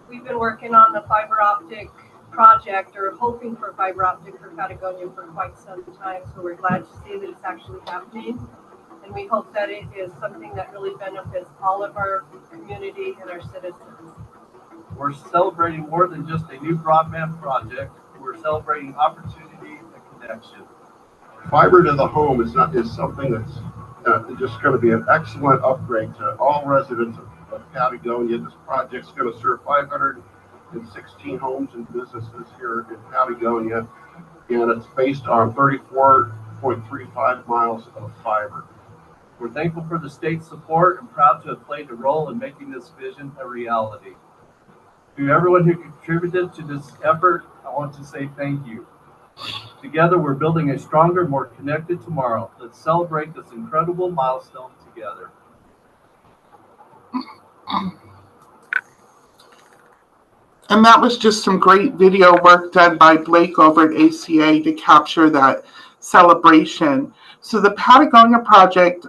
We've been working on the fiber optic project, or hoping for fiber optic for Patagonia, for quite some time, so we're glad to see that it's actually happening, and we hope that it is something that really benefits all of our community and our citizens. We're celebrating more than just a new broadband project. We're celebrating opportunity and connection. Fiber to the home is something that's just going to be an excellent upgrade to all residents of Patagonia. This project's going to serve 516 homes and businesses here in Patagonia, and it's based on 34.35 miles of fiber. We're thankful for the state's support and proud to have played a role in making this vision a reality. To everyone who contributed to this effort, I want to say thank you. Together, we're building a stronger, more connected tomorrow. Let's celebrate this incredible milestone together. And that was just some great video work done by Blake over at ACA to capture that celebration. So the Patagonia project,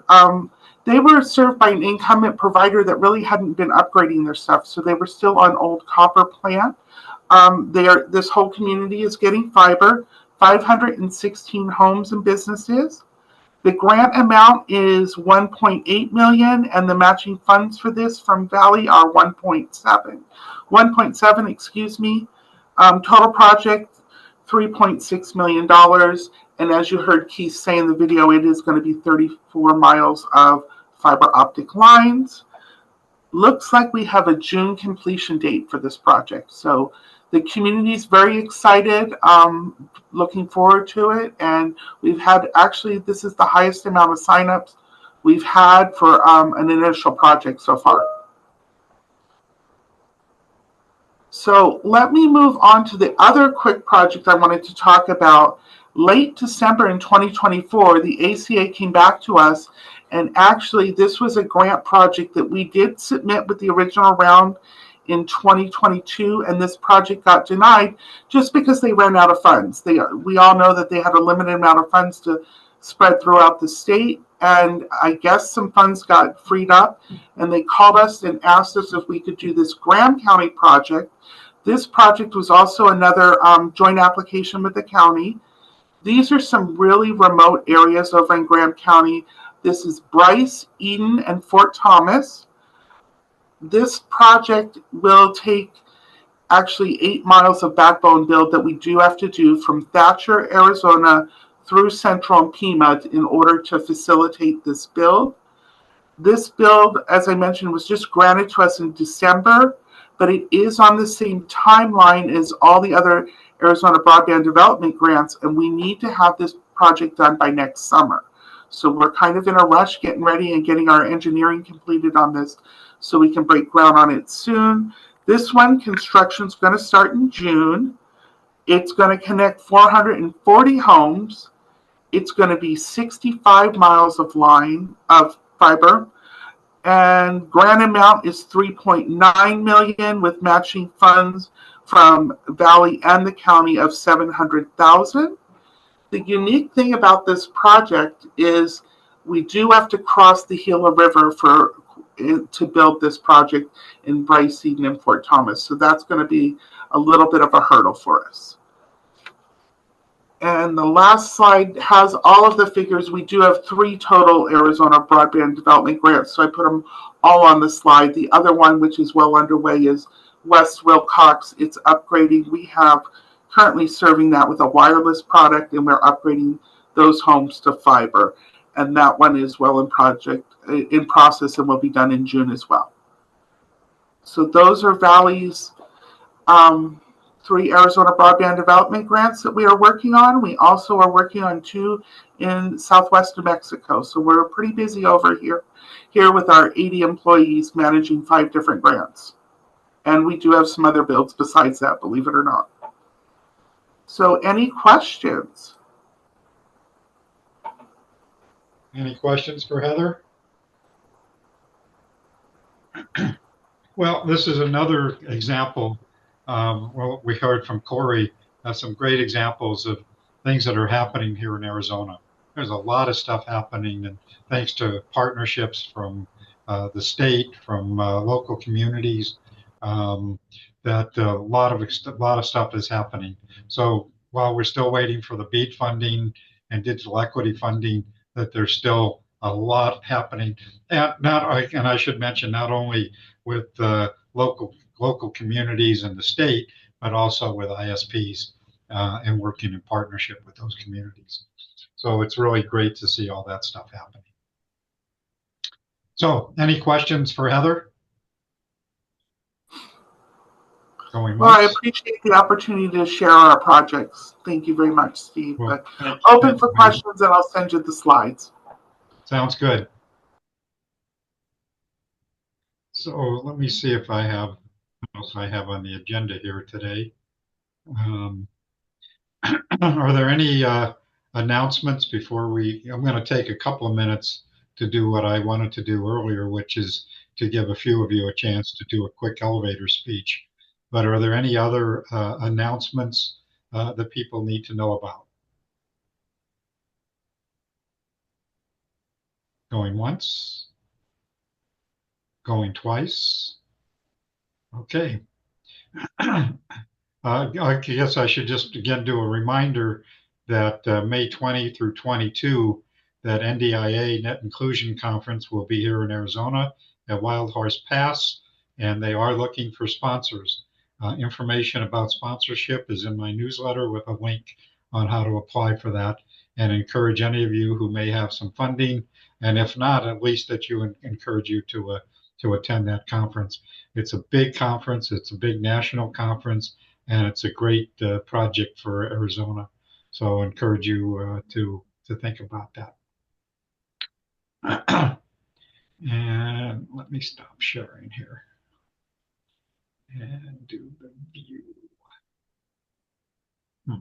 they were served by an incumbent provider that really hadn't been upgrading their stuff. So they were still on old copper plant. This whole community is getting fiber, 516 homes and businesses. The grant amount is $1.8 million, and the matching funds for this from Valley are 1.7, excuse me. Total project, $3.6 million. And as you heard Keith say in the video, it is going to be 34 miles of fiber optic lines. Looks like we have a June completion date for this project. So the community is very excited, looking forward to it. And we've had, actually, this is the highest amount of signups we've had for an initial project so far. So let me move on to the other quick project I wanted to talk about. Late December in 2024, the ACA came back to us, and actually this was a grant project that we did submit with the original round in 2022, and this project got denied just because they ran out of funds. We all know that they had a limited amount of funds to spread throughout the state, and I guess some funds got freed up, and they called us and asked us if we could do this Graham County project. This project was also another joint application with the county. These are some really remote areas over in Graham County. This is Bryce, Eden, and Fort Thomas. This project will take actually 8 miles of backbone build that we do have to do from Thatcher, Arizona through Central and Pima in order to facilitate this build. This build, as I mentioned, was just granted to us in December, but it is on the same timeline as all the other Arizona broadband development grants, and we need to have this project done by next summer. So we're kind of in a rush getting ready and getting our engineering completed on this so we can break ground on it soon. This one, construction is going to start in June. It's going to connect 440 homes. It's going to be 65 miles of line of fiber. And grant amount is $3.9 million with matching funds from Valley and the county of $700,000. The unique thing about this project is we do have to cross the Gila River to build this project in Bryce, Eden, and Fort Thomas. So that's going to be a little bit of a hurdle for us. And the last slide has all of the figures. We do have 3 total Arizona broadband development grants, so I put them all on the slide. The other one, which is well underway, is West Wilcox. It's upgrading. We have currently serving that with a wireless product, and we're upgrading those homes to fiber. And that one is well in process and will be done in June as well. So those are Valley's 3 Arizona broadband development grants that we are working on. We also are working on 2 in southwest New Mexico. So we're pretty busy over here with our 80 employees managing 5 different grants. And we do have some other builds besides that, believe it or not. So any questions? Any questions for Heather? Well, this is another example. Well, we heard from Corey some great examples of things that are happening here in Arizona. There's a lot of stuff happening, and thanks to partnerships from the state, from local communities, that a lot of stuff is happening. So while we're still waiting for the BEAD funding and digital equity funding, that there's still a lot happening. And I should mention, not only with local communities and the state, but also with ISPs and working in partnership with those communities. So it's really great to see all that stuff happening. So any questions for Heather? Going Well, I once? appreciate the opportunity to share our projects. Thank you very much, Steve. Well, But open for questions, and I'll send you the slides. Sounds good. So let me see if I have what else I have on the agenda here today. Are there any announcements before I'm going to take a couple of minutes to do what I wanted to do earlier, which is to give a few of you a chance to do a quick elevator speech. But are there any other announcements that people need to know about? Going once? Going twice? Okay. I guess I should just again do a reminder that May 20 through 22, that NDIA Net Inclusion Conference will be here in Arizona at Wild Horse Pass, and they are looking for sponsors. Information about sponsorship is in my newsletter with a link on how to apply for that, and encourage any of you who may have some funding, and if not, at least that you encourage you to attend that conference. It's a big conference. It's a big national conference, and it's a great project for Arizona. So I encourage you to think about that. And let me stop sharing here and do the view. There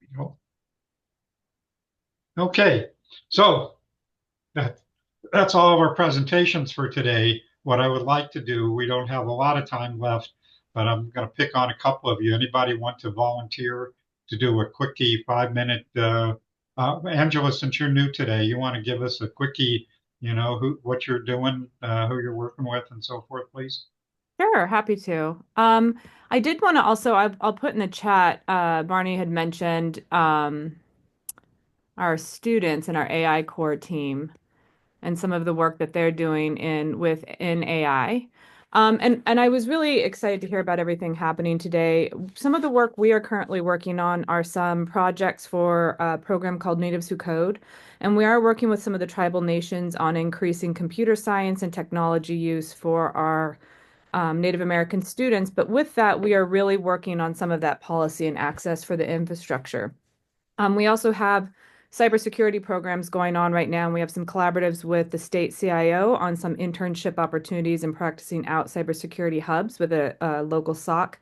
we go. Okay, so that's all of our presentations for today. What I would like to do, we don't have a lot of time left, but I'm going to pick on a couple of you. Anybody want to volunteer to do a quickie 5-minute? Angela, since you're new today, you want to give us a quickie, what you're doing, who you're working with, and so forth, please? Sure, happy to. I did want to also, I'll put in the chat, Barney had mentioned our students in our AI core team and some of the work that they're doing in AI. And I was really excited to hear about everything happening today. Some of the work we are currently working on are some projects for a program called Natives Who Code. And we are working with some of the tribal nations on increasing computer science and technology use for our Native American students. But with that, we are really working on some of that policy and access for the infrastructure. We also have cybersecurity programs going on right now, and we have some collaboratives with the state CIO on some internship opportunities and practicing out cybersecurity hubs with a local SOC.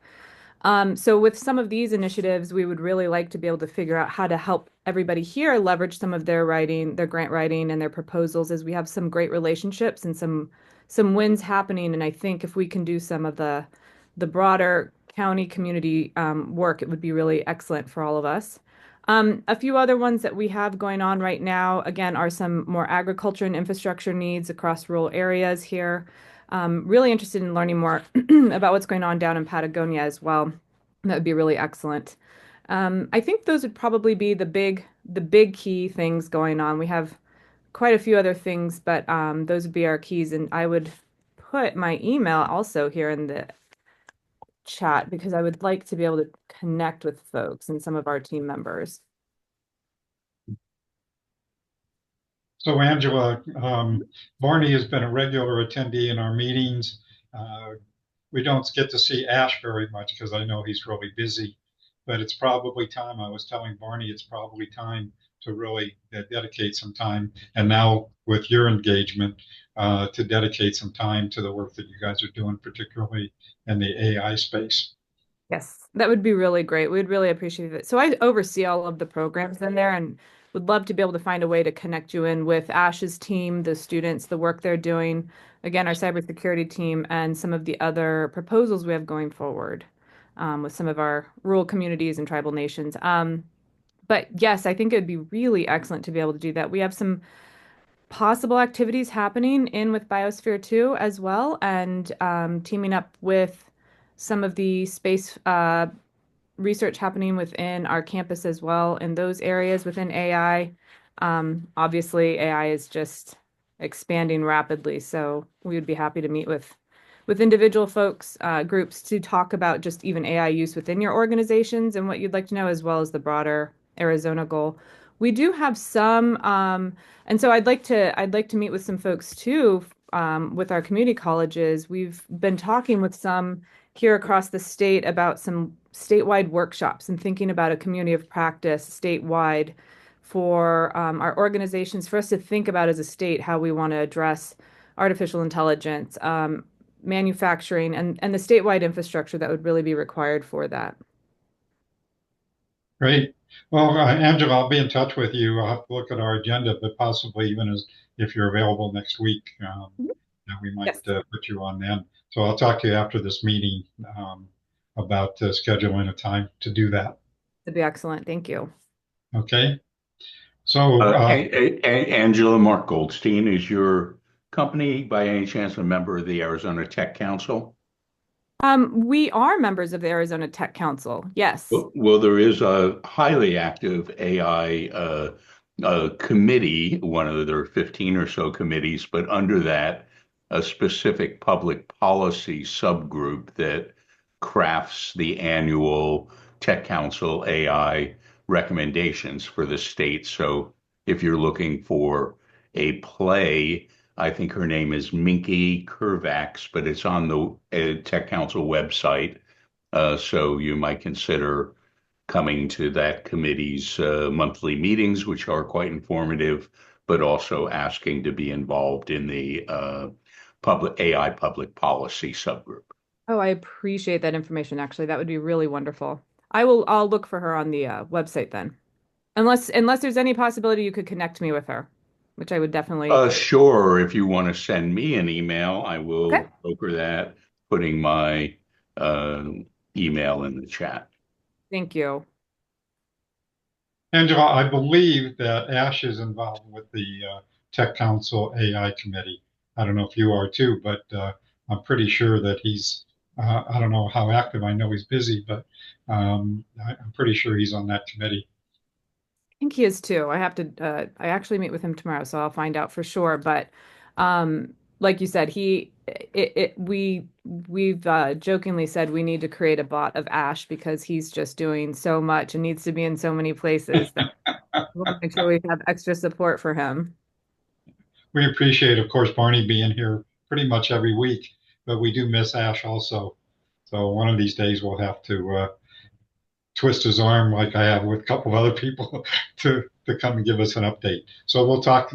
So with some of these initiatives, we would really like to be able to figure out how to help everybody here leverage some of their writing, their grant writing, and their proposals, as we have some great relationships and some wins happening. And I think if we can do some of the broader county community work, it would be really excellent for all of us. A few other ones that we have going on right now, again, are some more agriculture and infrastructure needs across rural areas here. Really interested in learning more about what's going on down in Patagonia as well. That would be really excellent. I think those would probably be the big key things going on. We have quite a few other things, but those would be our keys. And I would put my email also here in the chat because I would like to be able to connect with folks and some of our team members. So Angela, Barney has been a regular attendee in our meetings. we don't get to see Ash very much because I know he's really busy. But it's probably time. I was telling Barney it's probably time to really dedicate some time. And now with your engagement, to dedicate some time to the work that you guys are doing, particularly in the AI space. Yes, that would be really great. We'd really appreciate it. So I oversee all of the programs in there and would love to be able to find a way to connect you in with Ash's team, the students, the work they're doing, again, our cybersecurity team, and some of the other proposals we have going forward with some of our rural communities and tribal nations. But yes, I think it'd be really excellent to be able to do that. We have some possible activities happening in with Biosphere 2 as well, and teaming up with some of the space research happening within our campus as well in those areas within AI. Obviously, AI is just expanding rapidly, so we would be happy to meet with individual folks, groups to talk about just even AI use within your organizations and what you'd like to know, as well as the broader Arizona goal. We do have some, and so I'd like to meet with some folks too, with our community colleges. We've been talking with some here across the state about some statewide workshops and thinking about a community of practice statewide for our organizations, for us to think about as a state how we want to address artificial intelligence, manufacturing, and the statewide infrastructure that would really be required for that. Great. Well, Angela, I'll be in touch with you. I'll have to look at our agenda, but possibly even as if you're available next week, we might Yes. put you on then. So I'll talk to you after this meeting about scheduling a time to do that. That'd be excellent. Thank you. Okay. So, Angela, Mark Goldstein, is your company by any chance a member of the Arizona Tech Council? We are members of the Arizona Tech Council. Yes. Well, there is a highly active AI committee. There are 15 or so committees, but under that, a specific public policy subgroup that crafts the annual Tech Council AI recommendations for the state. So if you're looking for a play, I think her name is Minky Kervax, but it's on the Tech Council website. So you might consider coming to that committee's monthly meetings, which are quite informative, but also asking to be involved in the AI public policy subgroup. Oh, I appreciate that information, actually. That would be really wonderful. I'll look for her on the website then. Unless there's any possibility you could connect me with her, which I would definitely. Sure. If you want to send me an email, I will Okay. broker that, putting my email in the chat. Thank you. Angela, I believe that Ash is involved with the Tech Council AI Committee. I don't know if you are too, but I'm pretty sure that he's, I don't know how active. I know he's busy, but I'm pretty sure he's on that committee. I think he is too. I I actually meet with him tomorrow, so I'll find out for sure. But like you said, we've jokingly said we need to create a bot of Ash because he's just doing so much and needs to be in so many places that we want to make sure we have extra support for him. We appreciate, of course, Barney being here pretty much every week, but we do miss Ash also. So one of these days we'll have to twist his arm like I have with a couple of other people to come and give us an update. So we'll talk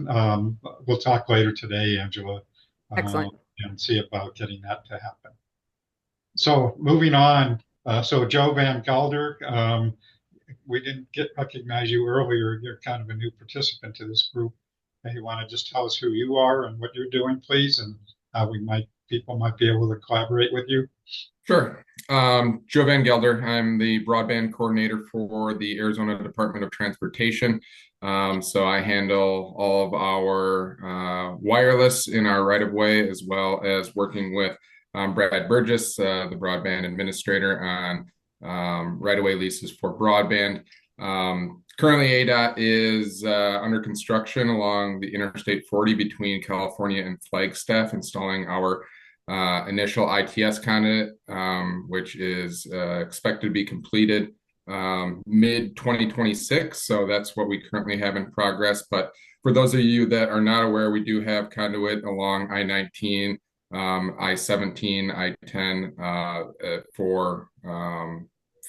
later today, Angela, Excellent. and see about getting that to happen. So moving on, so Joe Van Gelder, we didn't recognize you earlier. You're kind of a new participant to this group. You want to just tell us who you are and what you're doing, please, and how people might be able to collaborate with you? Sure. Joe Van Gelder. I'm the broadband coordinator for the Arizona Department of Transportation. So I handle all of our wireless in our right-of-way, as well as working with Brad Burgess, the broadband administrator, on right-of-way leases for broadband. Currently, ADOT is under construction along the Interstate 40 between California and Flagstaff, installing our initial ITS conduit, which is expected to be completed mid 2026. So that's what we currently have in progress. But for those of you that are not aware, we do have conduit along I-19 I-17, I-10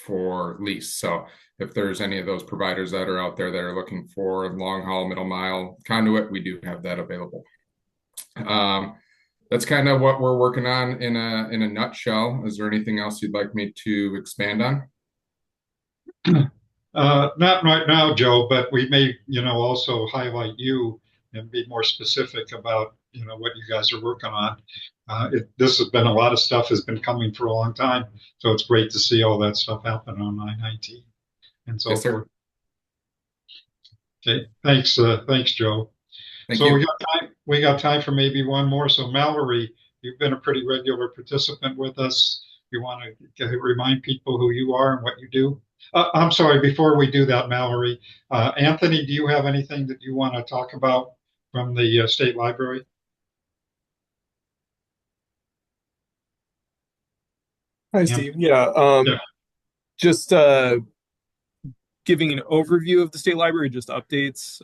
for lease. So if there's any of those providers that are out there that are looking for long haul, middle mile conduit, we do have that available. That's kind of what we're working on in a nutshell. Is there anything else you'd like me to expand on? Not right now, Joe, but we may, also highlight you and be more specific about, what you guys are working on. This has been a lot of stuff has been coming for a long time, so it's great to see all that stuff happen on I-19 and so Yes, sir. forth. Okay, thanks, Joe. Thank So you. we got time for maybe one more. So Mallory, you've been a pretty regular participant with us. You want to remind people who you are and what you do? I'm sorry, before we do that, Mallory, Anthony, do you have anything that you want to talk about from the State Library? Hi, Steve. Yeah, just giving an overview of the State Library, just updates.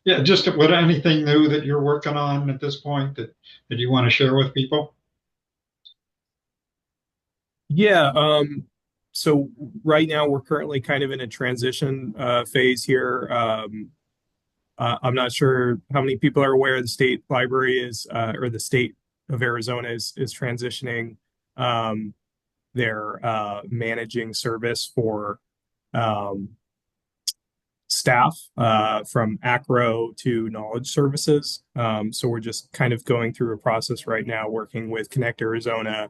Yeah, just anything new that you're working on at this point that you want to share with people? Yeah, so right now we're currently kind of in a transition phase here. I'm not sure how many people are aware the State Library is, or the state of Arizona is transitioning their managing service for staff from ACRO to knowledge services. So we're just kind of going through a process right now, working with Connect Arizona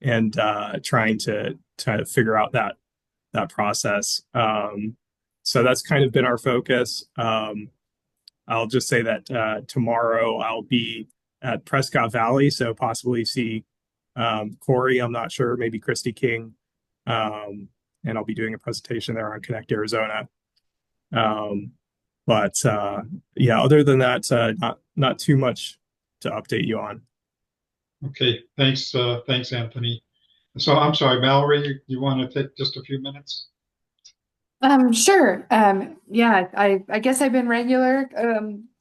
and trying to figure out that process. So that's kind of been our focus. I'll just say that tomorrow I'll be at Prescott Valley, so possibly see Corey, I'm not sure, maybe Christy King, and I'll be doing a presentation there on Connect Arizona. But yeah, other than that, not too much to update you on. Okay, thanks, Anthony. So I'm sorry, Mallory, you want to take just a few minutes? Sure. Yeah, I guess I've been regular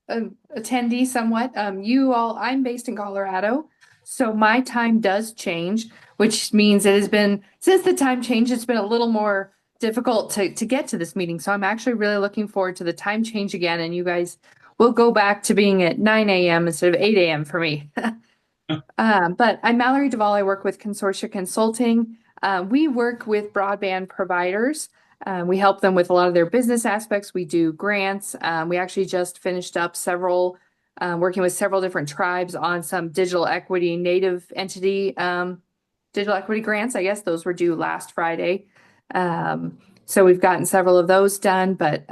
attendee somewhat. I'm based in Colorado, so my time does change, which means it has been, since the time change, it's been a little more difficult to get to this meeting. So I'm actually really looking forward to the time change again, and you guys will go back to being at 9 a.m. instead of 8 a.m. for me. But I'm Mallory Duvall. I work with Consortia Consulting. We work with broadband providers. We help them with a lot of their business aspects. We do grants. We actually just finished up working with several different tribes on some digital equity native entity, digital equity grants. I guess those were due last Friday. So we've gotten several of those done, but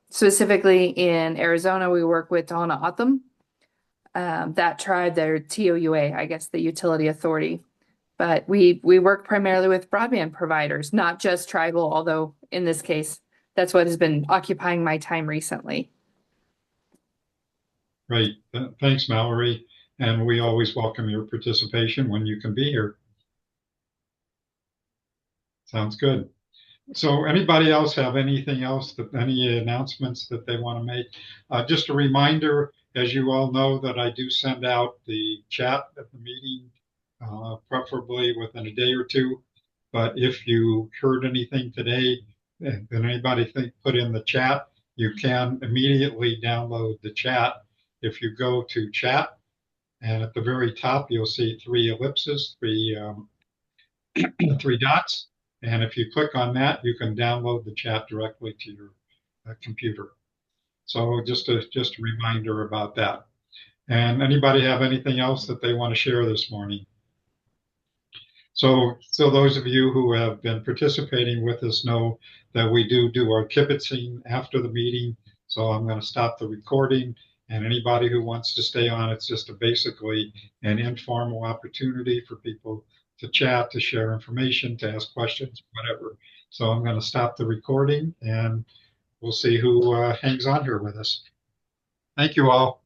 specifically in Arizona, we work with Tohono O'odham. That tribe, their TOUA, I guess the utility authority. But we work primarily with broadband providers, not just tribal, although in this case, that's what has been occupying my time recently. Great. Thanks, Mallory. And we always welcome your participation when you can be here. Sounds good. So anybody else have anything else, any announcements that they want to make? Just a reminder, as you all know, that I do send out the chat at the meeting, preferably within a day or two. But if you heard anything today that anybody put in the chat, you can immediately download the chat. If you go to chat, and at the very top, you'll see three ellipses, three dots. And if you click on that, you can download the chat directly to your computer. So just a reminder about that. And anybody have anything else that they want to share this morning? So those of you who have been participating with us know that we do our kibitzing after the meeting. So I'm going to stop the recording, and anybody who wants to stay on, it's just basically an informal opportunity for people to chat, to share information, to ask questions, whatever. So I'm going to stop the recording, and we'll see who hangs on here with us. Thank you all.